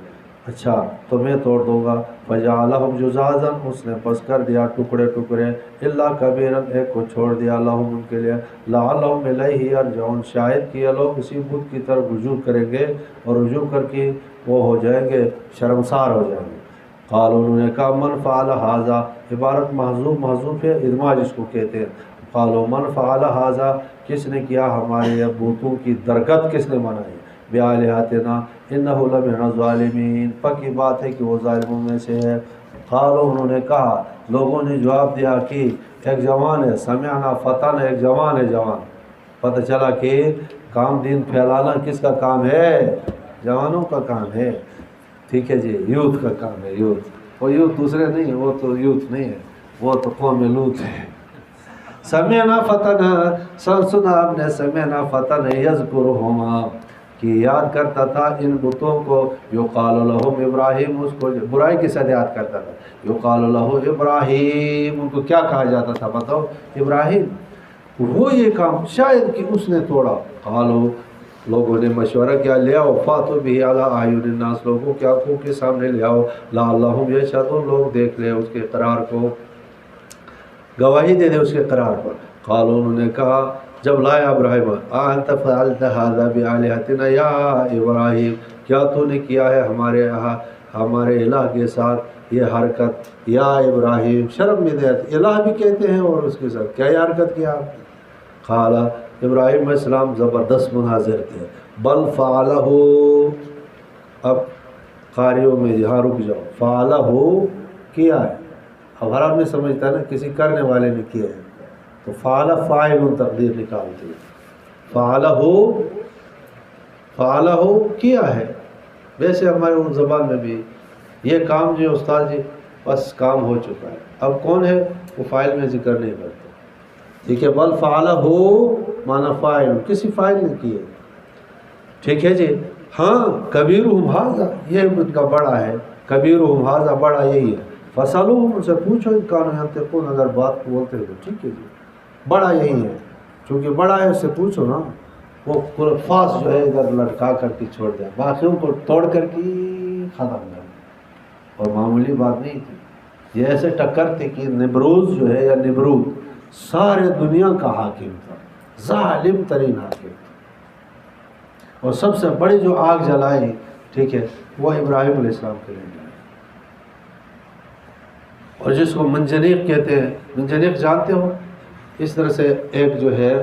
اچھا تو میں توڑ دوں گا۔ فجعلہم جزازا، اس نے پس کر دیا ٹکڑے ٹکڑے، الا کبیرا، ایک کو چھوڑ دیا، لہم ان کے لیے، لعلہم الیہ یرجعون، شاید کہ یہ لوگ اسی بت کی طرف رجوع کریں گے اور رجوع کر کے وہ ہو جائیں گے، شرمسار ہو جائیں گے۔ قالوا، انہوں نے کہا من فعل ھذا، عبارت محذوف ہے، ادماج اس کو کہتے ہیں۔ قالوا من فعل ھذا، کس نے کیا ہمارے بتوں کی درگت کس نے منائی؟ بآلہتنا انہ لمن الظالمین، پکی بات ہے کہ وہ ظالموں میں سے ہے۔ قالوا، انہوں نے کہا، لوگوں نے جواب دیا کہ ایک جوان ہے، سمعنا فتن، ایک جوان ہے، جوان، پتہ چلا کہ کام دین پھیلانا کس کا کام ہے؟ جوانوں کا کام ہے، ٹھیک ہے جی، یوتھ کا کام ہے، یوتھ، وہ یوتھ دوسرے نہیں، وہ تو یوتھ نہیں ہے، وہ تو قوم لوط ہے۔ سمعنا فتن، سنا ہم نے، سمعنا فتن یذکرہما، کہ یاد کرتا تھا ان بتوں کو، یقال لہم ابراہیم، اس کو برائی کے ساتھ یاد کرتا تھا، یقال لہ ابراہیم، ان کو کیا کہا جاتا تھا بتاؤ؟ ابراہیم، وہ یہ کام شاید کہ اس نے توڑا۔ قالوا، لوگوں نے مشورہ کیا، لے آؤ، فاتوا بہ علی اعین الناس، لوگوں کی آنکھوں کے سامنے لے آؤ، لعلہم یشہدون، لوگ دیکھ لیں اس کے اقرار کو، گواہی دے دے اس کے اقرار پر۔ قالوا، انہوں نے کہا جب لایا ابراہیم، انت فعلت ھذا بآلہتنا یا ابراہیم، کیا تو نے کیا ہے ہمارے الہ کے ساتھ یہ حرکت یا ابراہیم؟ شرم میں دے، الہ بھی کہتے ہیں اور اس کے ساتھ کیا یہ حرکت کیا آپ نے؟ قال، ابراہیم علیہ السلام زبردست مناظر تھے، بل فعلہ، اب قاریوں میں جہاں رک جاؤ، فعلہ کیا ہے، اب ہر آدمی سمجھتا ہے نا کسی کرنے والے نے کیا ہے، تو فعل فاعل تقدیر نکالتے ہیں، فعلہ کیا ہے۔ ویسے ہمارے اردو زبان میں بھی یہ کام جو استاد جی بس کام ہو چکا ہے، اب کون ہے وہ فاعل میں ذکر نہیں کرتے، ٹھیک ہے، بل فعلہ مانا فاعل، کسی فاعل نے کیے، ٹھیک ہے جی۔ ہاں، کبیرہم ھذا، یہ ان کا بڑا ہے، کبیرہم ھذا، بڑا یہی ہے، فسألوہم، ان سے پوچھو ان کانوا ینطقون، اگر بات بولتے ہو تو، ٹھیک ہے جی، بڑا یہی ہے، چونکہ بڑا ہے اس سے پوچھو نا۔ وہ الفاظ جو ہے ادھر لٹکا کر کے چھوڑ دیا، باقیوں کو توڑ کر کے ختم کر دیا، اور معمولی بات نہیں تھی، یہ ایسے ٹکر تھی کہ نمروز جو ہے یا نمرود سارے دنیا کا حاکم تھا، ظالم ترین حاکم تھا، اور سب سے بڑی جو آگ جلائی، ٹھیک ہے، وہ ابراہیم علیہ السلام کے لیے جلائی، اور جس کو منجنیق کہتے ہیں، منجنیق جانتے ہو، اس طرح سے ایک جو ہے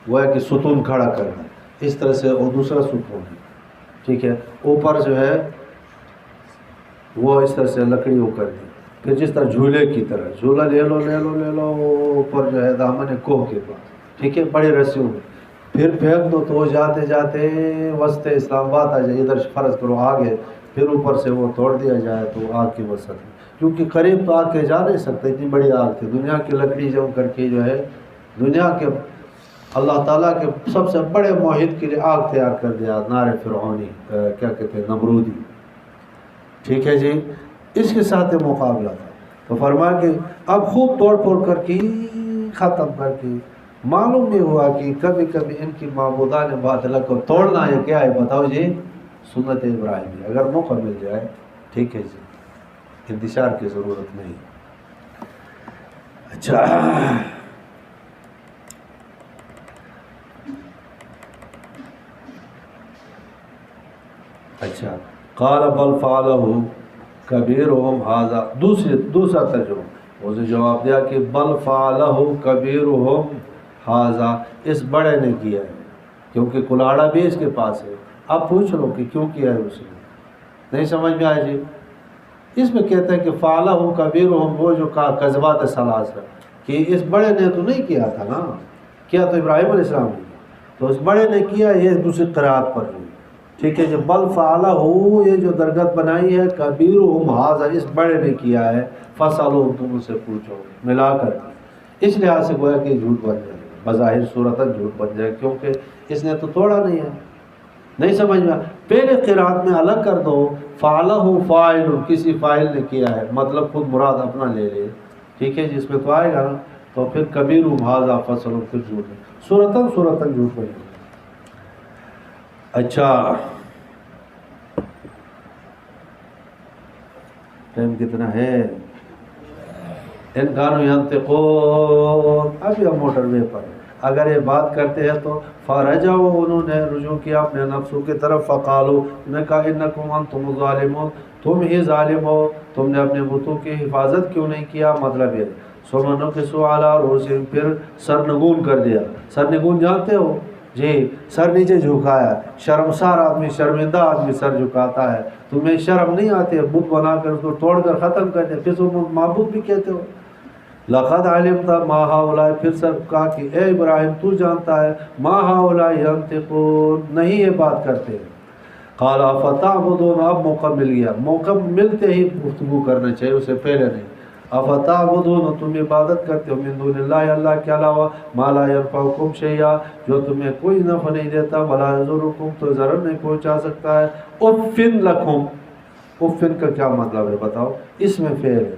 وہ ہے کہ ستون کھڑا کرنا، اس طرح سے وہ دوسرا ستون ہے، ٹھیک ہے، اوپر جو ہے وہ اس طرح سے لکڑی وہ کر دی، پھر جس طرح جھولے کی طرح، جھولا لے لو لے لو لے لو، اوپر جو ہے دامن کوہ کے پاس، ٹھیک ہے، بڑے رسیوں میں، پھر پھینک دو تو وہ جاتے جاتے وسط اسلام آباد آ جائے، ادھر فرض کرو آگے، پھر اوپر سے وہ توڑ دیا جائے تو آگ کی وسط میں، کیونکہ قریب تو آگ کے جا نہیں سکتے، اتنی بڑی آگ تھی، دنیا کی لکڑی جم کر کے جو ہے دنیا کے اللہ تعالیٰ کے سب سے بڑے موحد کے لیے آگ تیار کر دیا، نار فرعونی، کیا کہتے ہیں، نمرودی، ٹھیک ہے جی، اس کے ساتھ مقابلہ تھا، تو فرمایا کہ اب خوب توڑ پھوڑ کر کے ختم کر کے، معلوم نہیں ہوا کہ کبھی کبھی ان کی معبودان باطلہ کو توڑنا ہے کیا ہے، بتاؤ جی، سنت ابراہیم، اگر موقع مل جائے، ٹھیک ہے جی، انتشار کی ضرورت نہیں۔ اچھا، اچھا قال بل فعلہ کبیرہم ھذا، دوسرا ترجمہ اسے جواب دیا کہ بل فعلہ کبیرہم ھذا، اس بڑے نے کیا ہے، کیونکہ کلاڑا بھی اس کے پاس ہے۔ اب پوچھ لو کہ کیوں کیا ہے اس نے، نہیں سمجھ میں آئے جی؟ اس میں کہتے ہیں کہ فعلہ کبیرہم، وہ جو کہا کذبات ثلاثہ، کہ اس بڑے نے تو نہیں کیا تھا نا، کیا تو ابراہیم علیہ السلام نے، تو اس بڑے نے کیا، یہ دوسری قرات پر ہوئی، ٹھیک ہے جی۔ بل فعلہ، یہ جو درگت بنائی ہے، کبیرہم ھذا، اس بڑے نے کیا ہے، فاسألوہم، تم ان سے پوچھو، ملا کر اس لحاظ سے گویا کہ جھوٹ بن جائے، بظاہر صورتاً جھوٹ بن جائے، کیونکہ اس نے تو توڑا نہیں ہے، نہیں سمجھ میں۔ پہلے قرات میں الگ کر دو، فعلہ فاعل، کسی فاعل نے کیا ہے، مطلب خود مراد اپنا لے لے، ٹھیک ہے جس میں تو آئے گا نا، تو پھر کبیرہم ھذا فصل، پھر جھوٹ ہے، صورتاً جھوٹ بنے۔ اچھا ٹائم کتنا ہے؟ ان کانوا ینطقون، ابھی ہم موٹر وے پر ہیں، اگر یہ بات کرتے ہیں تو فرجعوا، انہوں نے رجوع کیا اپنے نفسوں کی طرف، فقالوا، انہوں نے کہا انکم انتم الظالمون، تم ہی ظالم ہو، تم نے اپنے بتوں کی حفاظت کیوں نہیں کیا، مطلب یہ ثم نکسوا علی رؤوسہم، پھر سرنگون کر دیا۔ سرنگون جانتے ہو جی، سر نیچے جھکایا، شرمسار آدمی، شرمندہ آدمی سر جھکاتا ہے، تمہیں شرم نہیں آتی ہے بت بنا کر اس کو توڑ کر ختم کر دیا، پھر تم معبود بھی کہتے ہو۔ لقد علمت ما هؤلاء، پھر سب کہا کہ اے ابراہیم تو جانتا ہے، ما هؤلاء ينطقون، نہیں یہ بات کرتے۔ قال افتعبدون، اب موقع مل گیا، موقع ملتے ہی گفتگو کرنا چاہیے، اسے پہلے نہیں۔ افتعبدون، تم عبادت کرتے ہو، من دون اللہ، اللہ کے علاوہ، ما لا ينفعکم شیئا، جو تمہیں کوئی نفع نہیں دیتا، ولا یضرکم، تو ضرر نہیں پہنچا سکتا ہے۔ افن لکم، افن کا کیا مطلب ہے بتاؤ؟ اس میں فعل ہے،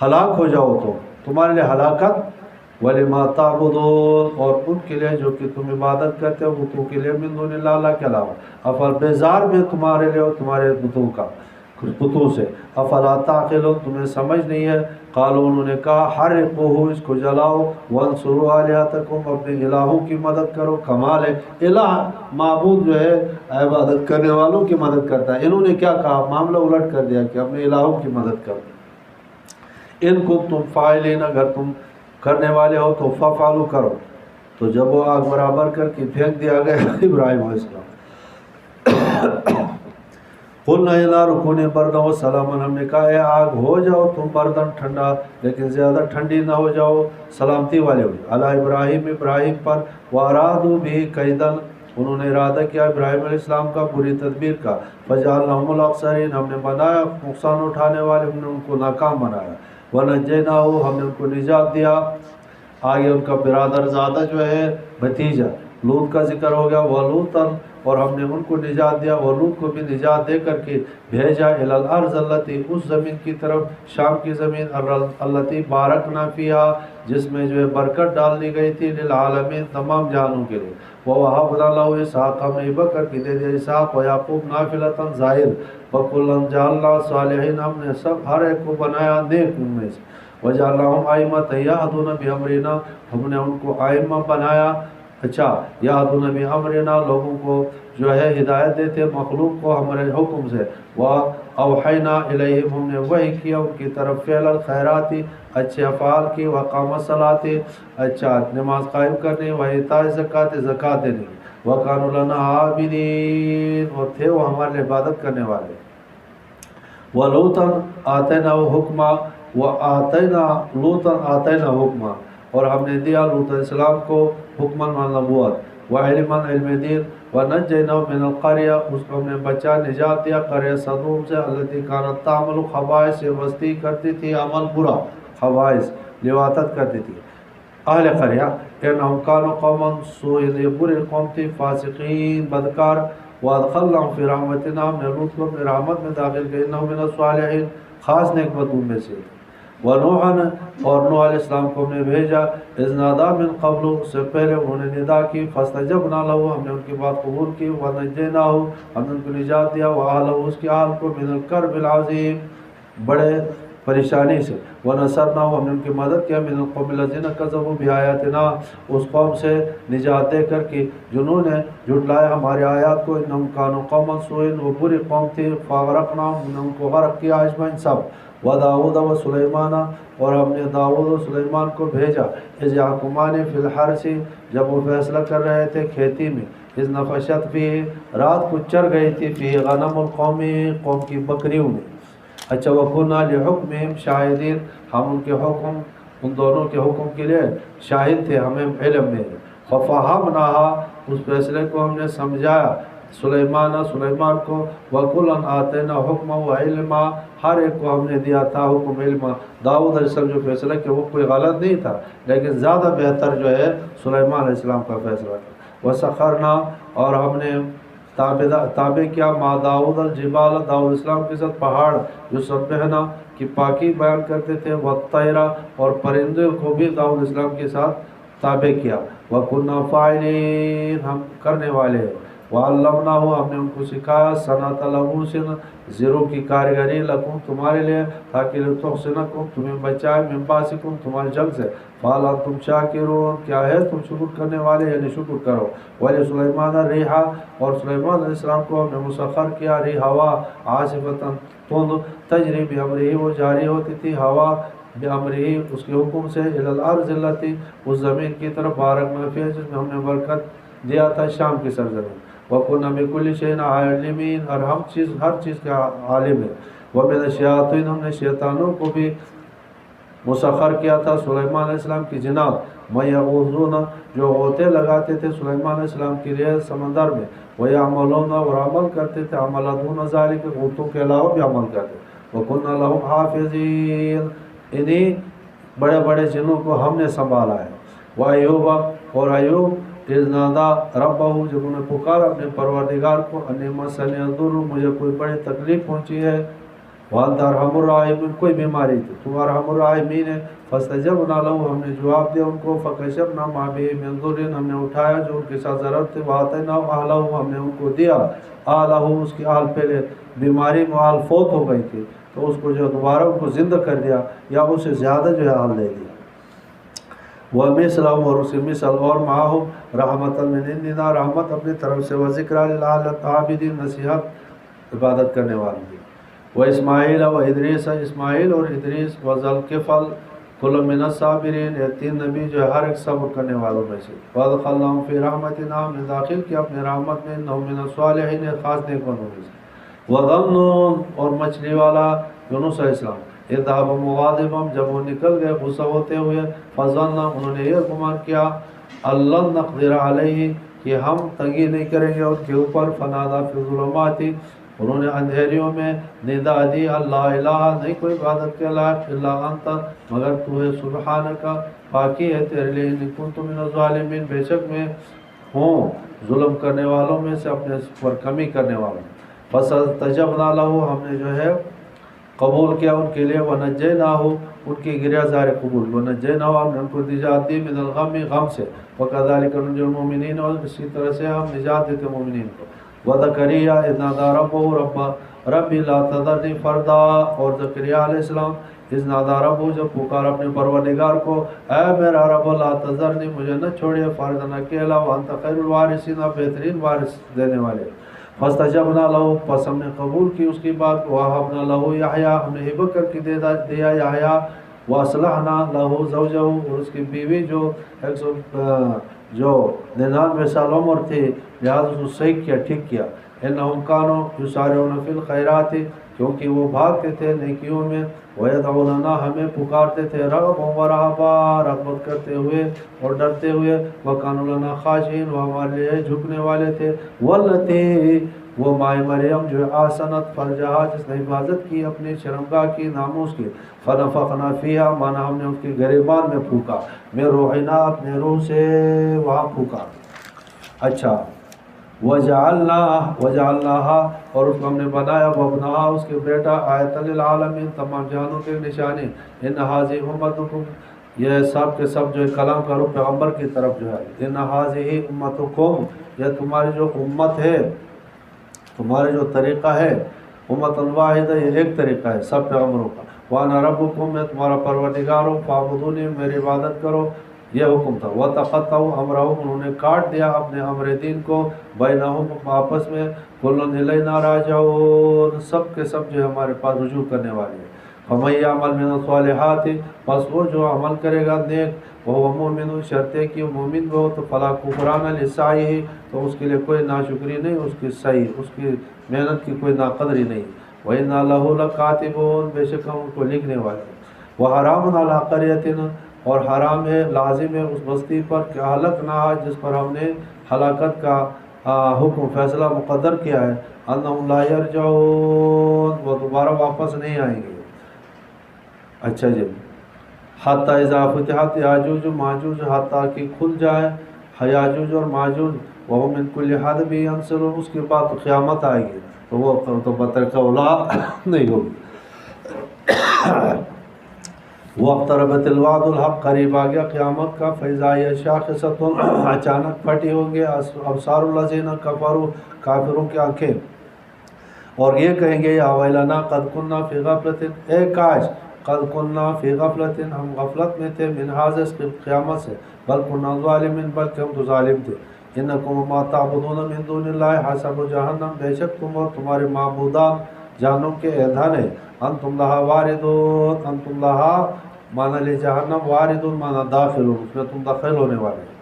ہلاک ہو جاؤ تو تمہارے لیے ہلاکت، وَلِمَا تَعْبُدُونَ، اور ان کے لیے جو کہ تم عبادت کرتے ہو بتوں کے لیے، من دون اللہ، اللہ کے علاوہ، افل بیزار میں تمہارے لیے اور تمہارے بتوں کا، بتوں سے، افلا تعقلون، تمہیں سمجھ نہیں ہے۔ قالوا، انہوں نے کہا، حرقوہ، اس کو جلاؤ، وانصروا آلہتکم، اپنے الہوں کی مدد کرو۔ کمال ہے، الہ معبود جو ہے عبادت کرنے والوں کی مدد کرتا ہے، انہوں نے کیا کہا، معاملہ الٹ کر دیا کہ اپنے الہوں کی مدد کرو۔ ان کو تم فاعلین، اگر تم کرنے والے ہو تو فعلوا، کرو۔ تو جب وہ آگ برابر کر کے پھینک دیا گیا ابراہیم علیہ السلام، قلنا یا نار کونی بردا وسلاما، ہم نے کہا اے آگ ہو جاؤ تم بردن، ٹھنڈا، لیکن زیادہ ٹھنڈی نہ ہو جاؤ، سلامتی والے ہوئی، علی ابراہیم، ابراہیم پر، وارادوا به کیدا، انہوں نے ارادہ کیا ابراہیم علیہ السلام کا بری تدبیر کا، فجعلناہم الاخسرین، ہم نے بنایا نقصان اٹھانے والے، ہم نے ان کو ناکام بنایا، ونجیناہ، ہم نے ان کو نجات دیا۔ آگے ان کا برادر زادہ جو ہے بھتیجا لوط کا ذکر ہو گیا، وَلُوطًا، اور ہم نے ان کو نجات دیا، اور لوط کو بھی نجات دے کر کے بھیجا، الی الارض التی، اس زمین کی طرف، شام کی زمین، التی بارکنا فیہا، جس میں جو ہے برکت ڈال دی گئی تھی، للعالمین، تمام جہانوں کے لیے، وَوَهَبْنَا لَهُ اسحاق، ہم نے بکر کی دے دیا اسحاق، وَيَعْقُوبَ نافلۃ ظاہر، وَكُلًّا جَعَلْنَا صالحین، ہم نے سب ہر ایک کو بنایا نیک ان میں سے، وَجَعَلْنَاهُمْ أَئِمَّةً يَهْدُونَ بِأَمْرِنَا، ہم نے ان کو ائمہ بنایا، اچھا، یہدون بامرنا، لوگوں کو جو ہے ہدایت دیتے مخلوق کو ہمارے حکم سے، واوحینا الیہم، ہم نے وحی کیا ان کی طرف، فعل الخیرات، اچھے افعال کی، وقام الصلاۃ، اچھا نماز قائم کرنے، وایتاء الزکوٰۃ، زکوٰۃ دینے، وکانوا لنا عابدین، اور تھے وہ ہمارے عبادت کرنے والے، ولوطا آتیناہ حکما، وآتینا لوطا آتینا حکما، اور ہم نے دیا لوط علیہ السلام کو حکماً نبوت، وعلماً علم دین، ونجیناہ من القریہ، اس کو ہم نے بچا نجات دیا قریہ صدوم سے، التی کانت تعمل خبائث، سے وسطی کرتی تھی عمل برا، خبائث لواطت کرتی تھی، اہل قریہ، انہم کانوا قوما سوء، یہ برے قوم تھی، فاسقین، بدکار، وادخلناہم فی رحمتنا، ہم نے لوط کو اپنی رحمت میں داخل کیا، انہم من الصالحین، خاص نیک بدوں میں سے، ونوحاً، اور نوح علیہ السلام کو ہم نے بھیجا، اذ نادا من قبل، اس سے پہلے انہوں نے ندا کی، فاستجبنا لہ، ہم نے ان کی بات قبول کی، ونجیناہ، ہم نے ان کو نجات دیا، وآلہ، اس کی آل کو، من الکرب العظیم، بڑے پریشانی سے، ونصرنا ہم نے ان کی مدد کیا من القوم الذین کذبوا بآیاتنا اس قوم سے نجات دے کر کہ جنہوں نے جھٹلایا ہمارے آیات کو، انہم کانوا قوما سوء وہ بری قوم تھی، فاغرقناہم ان کو غرق کیا اجمعین سب، وداؤد و سلیمان اور ہم نے داؤد و سلیمان کو بھیجا، اذ یحکمان فی الحرث جب وہ فیصلہ کر رہے تھے کھیتی میں، اذ نفشت فیہ رات کو چر گئی تھی، فیہ غنم القوم قوم کی بکریوں میں، اچھا وکنا لحکمہم شاہدین ہم ان کے حکم ان دونوں کے حکم کے لیے شاہد تھے، ہمیں علم میں، ففہمناہا اس فیصلے کو ہم نے سمجھایا سلیمان کو، وَكُلًّا آتَيْنَا حُکْمًا وَعِلْمًا ہر ایک کو ہم نے دیا تھا حکم علم۔ داؤد علیہ السلام جو فیصلہ کیا وہ کوئی غلط نہیں تھا، لیکن زیادہ بہتر جو ہے سلیمان علیہ السلام کا فیصلہ تھا۔ وَسَخَرْنَا اور ہم نے تابع کیا ما داؤد الجبال داؤد السلام کے ساتھ پہاڑ جو سبحنا کی پاکی بیان کرتے تھے، والطیر اور پرندے کو بھی داؤد السلام کے ساتھ تابع کیا، وَكُنَّا فَاعِلِينَ ہم کرنے والے ہیں، وَعَلَّمْنَاهُ ہم نے ان کو سکھایا صنعۃ لبوس زروں کی کاریگری لکم تمہارے لیے تاکہ لتحصنکم تمہیں بچائے من باسکم تمہارے جنگ سے، فَهَلْ أَنْتُمْ شَاكِرُونَ کیا ہے تم شکر کرنے والے، یعنی شکر کرو۔ وَلِسُلَيْمَانَ الرِّيحَ اور سلیمان علیہ السلام کو ہم نے مسخر کیا ریح ہوا عاصفۃ تند تجری بأمرہ وہ جاری ہوتی تھی ہوا بأمرہ اس کے حکم سے، الی الارض التی اس زمین کی طرف بارکنا فیہا جس میں ہم نے برکت دیا تھا شام کی سرزمین، وَكُنَّا بِكُلِّ شَيْءٍ عَالِمِينَ اور ہم ہر چیز کا عالم ہے، وَمِنَ الشَّيَاطِينِ ہم نے شیطانوں کو بھی مسخر کیا تھا سلیمان علیہ السلام کی جناب، مَن یغوصون جو غوطے لگاتے تھے سلیمان علیہ السلام کے لیے سمندر میں، وَيَعْمَلُونَ اور عمل کرتے تھے عمل دون ذالک غوطوں کے علاوہ بھی عمل کرتے، وَكُنَّا لَهُمْ حَافِظِينَ انہی بڑے بڑے جنوں کو ہم نے سنبھالا ہے۔ وَأَيُّوبَ اور ایوب اذ نادا ربہ جب انہیں پکارا اپنے پروردگار کو، انی مسنی الضر مجھے کوئی بڑی تکلیف پہنچی ہے، وانت ارحم الراحمین کوئی بیماری تھی تو ارحم الراحمین ہے، فاستجبنا له ہم نے جواب دیا ان کو، فکشفنا ما به من ضر ہم نے اٹھایا جو ان کے ساتھ ضرر تھے، وآتیناہ اہلہ ہم نے ان کو دیا اہلہ اس کی آل پہلے بیماری میں آل فوت ہو گئی تھی تو اس کو جو دوبارہ ان کو زندہ کر دیا یا اس سے زیادہ جو ہے آل دے دیا، وَمِثْلَهُ اور اسی مثل اور معاہم رحمتا من عندنا رحمت اپنی طرف سے، وذکرى للعابدین نصیحت عبادت کرنے والوں کی، واسماعیل و ادریس اسماعیل اور ادریس وذوالکفل کل من الصابرین یہ تین نبی جو ہے ہر ایک صبر کرنے والوں میں سے، وادخلناہم فی رحمتنا ہم نے داخل کیا اپنے رحمت میں، انہم من الصالحین خاص نیک بندوں میں سے، وظنون اور مچھلی والا یونس علیہ السلام اذهب مغاضبا جب وہ نکل گئے غصہ ہوتے ہوئے، فظن انہوں نے یہ گمان کیا اللہ نقدر علیہ کہ ہم تنگی نہیں کریں گے ان کے اوپر، فنادا فی الظلمات انہوں نے اندھیریوں میں ندا دی اللہ الہ نہیں کوئی عبادت کے لائق الا انت مگر تو ہے، سبحانک پاکی ہے تیرے لیے، ان کنت من الظالمین بے شک میں ہوں ظلم کرنے والوں میں سے اپنے پر کمی کرنے والوں، فاستجبنا له ہم نے جو ہے قبول کیا ان کے لیے، ونجیناہ ان کی گریہ زار قبول، ونجیناہ ہم نے ان کو نجات دی من الغم غم سے، وکذالک ننجی المؤمنین اور اسی طرح سے ہم نجات دیتے مومنین کو، وزکریا اذ نادى ربہ ربی لا تذرنی فردا اور زکریا علیہ السلام اذ نادى ربہ جب پکار اپنے پروردگار کو، اے میرا رب لا تذرنی مجھے نہ چھوڑے فردن اکیلا، وانت خیر الوارثین بہترین وارث دینے والے، فاستجبنا له پس ہم نے قبول کی اس کی بات، وَوَهَبْنَا لَهُ یحییٰ ہم نے ہبہ کر کے دیا یحییٰ، وَأَصْلَحْنَا لَهُ زَوْجَهُ اور اس کی بیوی جو 99 سال عمر تھی لہذا اس کو صحیح کیا ٹھیک کیا، اِنَّهُمْ كَانُوا يُسَارِعُونَ فِي الْخَيْرَاتِ کیونکہ وہ بھاگتے تھے نیکیوں میں، وَيَدْعُونَنَا ہمیں پکارتے تھے رغبا ورہبا رغبت کرتے ہوئے اور ڈرتے ہوئے، وَكَانُوا لَنَا خَاشِعِينَ وہ ہمارے لیے جھکنے والے تھے، وَالَّتِي وہ مائے مریم جو آسنت فرجہا جس نے حفاظت کی اپنی شرمگاہ کی ناموس کی، فنفخنا فیہا مانا ہم نے اس کی گریبان میں پھونکا، میں روحنا اپنے روح سے وہاں پھونکا، اچھا وجعلناہا اور اس کو ہم نے بنایا، وابنہا اس کے بیٹا آیۃ للعالمین تمام جہانوں کے نشانی، ان ھذہ امتکم یہ سب کے سب جو ہے کلام کا رخ پیغمبر کی طرف جو ہے، ان ھذہ امتکم یہ تمہاری جو امت ہے تمہارے جو طریقہ ہے، امتن واحد یہ ایک طریقہ ہے سب پیغمبروں کا، وانا ربکم میں تمہارا پروردگار ہوں فاعبدونی میری عبادت کرو، یہ حکم تھا۔ وتقطعوا امرهم انہوں نے کاٹ دیا اپنے امر دین کو، بینہم آپس میں، کلن الینا راجعون سب کے سب جو ہے ہمارے پاس رجوع کرنے والے ہیں۔ فمن یعمل من الصالحات پس وہ جو عمل کرے گا نیک، وہ مومن شرط ہے کہ وہ مومن ہو، تو فلا کفران لسعیہ تو اس کے لیے کوئی ناشکری نہیں، اس کی سعی اس کی محنت کی کوئی ناقدری نہیں۔ وَإِنَّا لَهُ لَكَاتِبُونَ بے شک ہم ان کو لکھنے والے ہیں۔ وَحَرَامٌ عَلَىٰ قَرْيَةٍ اور حرام ہے لازم ہے اس بستی پر کہ اہلکناہا جس پر ہم نے ہلاکت کا حکم فیصلہ مقدر کیا ہے، انہم لا یرجعون وہ دوبارہ واپس نہیں آئیں گے۔ اچھا جی، حتی اذا فتحت یاجوج و ماجوج حتیٰ کہ کھل جائے یاجوج اور ماجوج، وہ من کل حدب ینسلون اس کے بعد تو قیامت آئے گی تو وہ تو بطرق اولا نہیں ہوگی۔ واقتربت الوعد الحق قریب آ گیا قیامت کا، فإذا هي شاخصة اچانک پھٹی ہوں گے ابصار الذین کفروا کافروں کی آنکھیں، اور یہ کہیں گے یا ویلنا قد کننا فی غفلت اے کاش قد کننا فی غفلت ہم غفلت میں تھے من ھذا اس قیامت سے، بل کننا ظالمین بلکہ ہم تو ظالم تھے۔ انکم ما تعبدون من دون اللہ حسب جہنم بے شک تم اور تمہارے معبودان جہنم کے ایندھن ہیں، انتم لہا واردون انتم لہا معنی لی جہنم واردون معنی داخلون اس میں تم داخل ہونے والے ہیں۔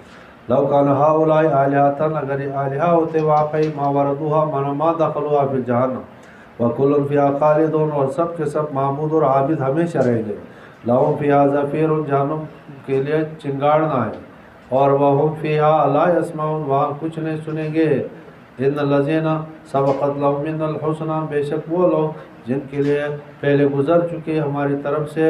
لو کان ہؤلاء آلہۃ اگر یہ الہہ ہوتے واقعی ما وردوها معنی ما دخلوها فی جہنم، وکل فیہا خالدون اور سب کے سب معبود اور عابد ہمیشہ رہیں گے، لہم فیہا زفیر جہنم کے لیے چنگاڑنا ہے، اور وہم فیہا لا یسمعون وہاں کچھ نہیں سنیں گے۔ ان الذین سبقت لهم من الحسنى بے شک وہ لوگ جن کے لیے پہلے گزر چکے ہماری طرف سے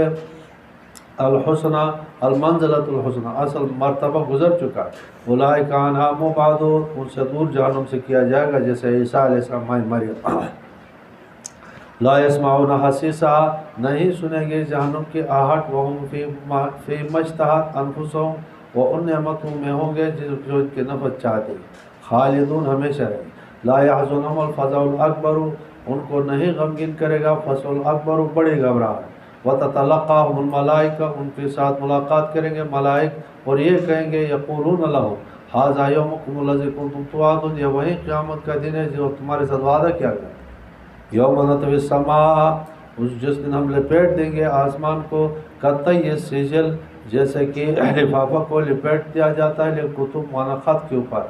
الحسنى المنزلۃ الحسنى اصل مرتبہ گزر چکا، اولئک عنہا مبعدون ان سے دور جہنم سے کیا جائے گا، جیسے عیسیٰ علیہ السلام مائیں مریم۔ لا یسمعون حسیسها نہیں سنیں گے جہنم کی آہٹ، وہم فی مشتہت انفسهم وہ ان نعمتوں میں ہوں گے جو ان کے نفس چاہتے ہیں، خالدون ہمیشہ رہیں۔ لا یحزنهم الفزع الاکبر ان کو نہیں غمگین کرے گا فزع الاکبر بڑی گھبراہٹ، وتتلقاهم الملائکہ ان کے ساتھ ملاقات کریں گے ملائک اور یہ کہیں گے یقولون لهم ھذا یومکم الذی کنتم توعدون یہ وہی قیامت کا دن ہے جو تمہارے ساتھ وعدہ کیا گیا۔ یوم نطوی السماء جس دن ہم لپیٹ دیں گے آسمان کو، کطی سجل جیسے کہ لفافہ کو لپیٹ دیا جاتا ہے للکتب معنی خط کے اوپر،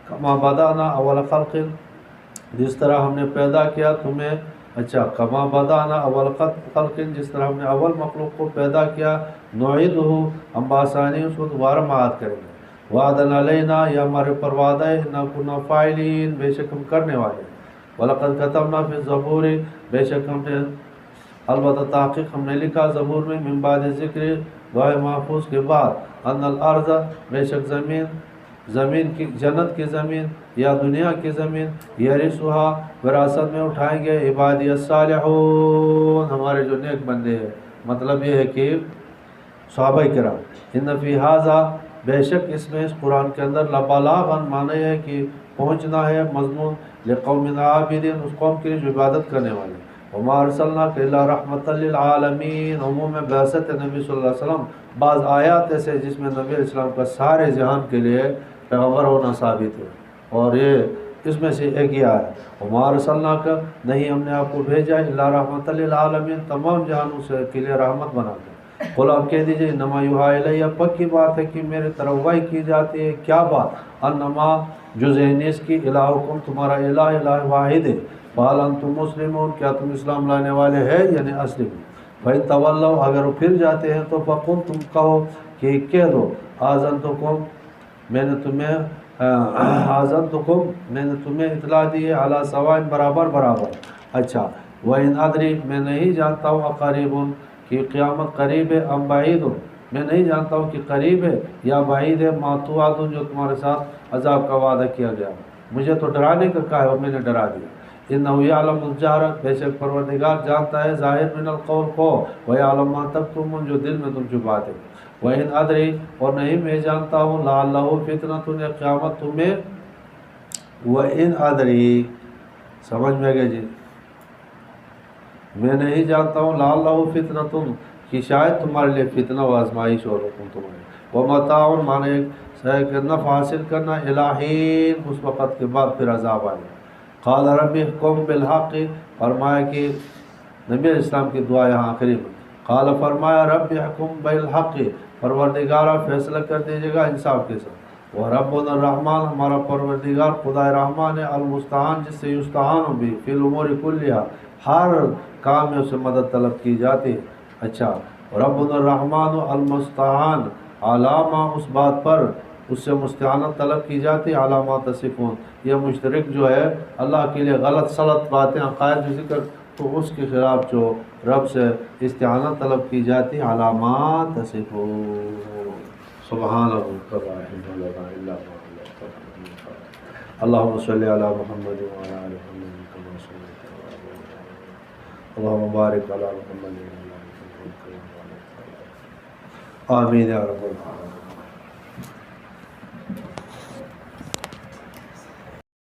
کما بدانا اول خلق جس طرح ہم نے پیدا کیا تمہیں، اچھا کما بدانا اول خلق جس طرح ہم نے اول مخلوق کو پیدا کیا، نعیدہ ہم بآسانی اس کو دوبارہ معاد کریں گے، وعدن علینا یا ہمارے پر وعدہ ہے، انا کنا فاعلین بے شک ہم کرنے والے ہیں۔ وَلَقَدْ كَتَبْنَا فِي الزَّبُورِ بے شک ہم نے البتہ تحقیق ہم نے لکھا زبور میں من بعد ذکر لوح محفوظ کے بعد، ان الارض بے شک زمین کی جنت کی زمین یا دنیا کی زمین، یرثها وراثت میں اٹھائیں گے عبادی الصالحون ہمارے جو نیک بندے ہیں، مطلب یہ ہے کہ صحابہ کرام، ان فی ھذا بے شک اس میں اس قرآن کے اندر لبلاغا معنی ہے کہ پہنچنا ہے مضمون لقوم عابدین اس قوم کے لیے جو عبادت کرنے والے، وما ارسلناک الا رحمۃ للعالمین عموم بعثت نبی صلی اللہ علیہ وسلم بعض آیات ایسے جس میں نبی علیہ السلام کا سارے جہان کے لیے پیغمبر ہونا ثابت ہے، اور یہ اس میں سے ایک ہی ہے وما ارسلناک نہیں ہم نے آپ کو بھیجا الا رحمۃ للعالمین تمام جہانوں سے کے لیے رحمت بنا کر۔ قل آپ کہہ دیجئے انما یوحی الیہ پکی بات ہے کہ میرے طرف وحی کی جاتی ہے، کیا بات؟ انما جو ذہنیس کی الہکم تمہارا الہ واحد ہے، فہل انتم مسلمون کیا تم اسلام لانے والے ہیں یعنی اسلم، فإن تولوا اگر وہ پھر جاتے ہیں تو فقل تم کہو کہ کہہ دو آذنتکم میں نے تمہیں اطلاع دی ہے علی سواء برابر۔ اچھا وإن ادری میں نہیں جانتا ہوں اقریب کہ قیامت قریب ہے، ام بعید میں نہیں جانتا ہوں کہ قریب ہے یا بعید ہے، ما توعدون جو تمہارے ساتھ عذاب کا وعدہ کیا گیا، مجھے تو ڈرانے کا کہا ہے اور میں نے ڈرا دیا۔ انہ یعلم الجہر بے شک پروردگار جانتا ہے ظاہر من القول کو، ویعلم ما تکتمون جو دل میں تم چھپاتے، وإن ادری اور نہیں میں جانتا ہوں لعلہ فتنۃ قیامت تمہیں، وإن ادری سمجھ میں گئے جی، میں نہیں جانتا ہوں لعلہ فتنۃ کہ شاید تمہارے لیے فتنہ و آزمائش اور حکم تمہارے، وہ متاع مانے نفع حاصل کرنا، الہین اس وقت کے بعد پھر عذاب آئے گا۔ قال رب احکم بالحق، فرمایا کہ نبی علیہ السلام کی دعا یہاں آخری میں، قال فرمایا رب احکم بالحق، پروردگارہ فیصلہ کر دیجیے گا انصاف کے ساتھ، وہ ربنا الرحمن، ہمارا پروردگار خدا رحمان ہے، المستعان جس سے یستعان بھی فی الامور کلیہ، ہر کام میں اسے مدد طلب کی جاتی ہے۔ اچھا، ربنا الرحمن المستعان، علامہ اس بات پر اس سے مستعانت طلب کی جاتی، علامات تصفون، یہ مشترک جو ہے اللہ کے لیے غلط سلط باتیں عقائد ذکر، تو اس کے خلاف جو رب سے استعانت طلب کی جاتی، علامات تصفون۔ سبحان اللہم صلی علی محمد وعلی آل محمد کما صلیت علی ابراہیم، اللہم بارک علی محمد وعلی آل محمد کما بارکت علی ابراہیم، آمین یا رب العالمین۔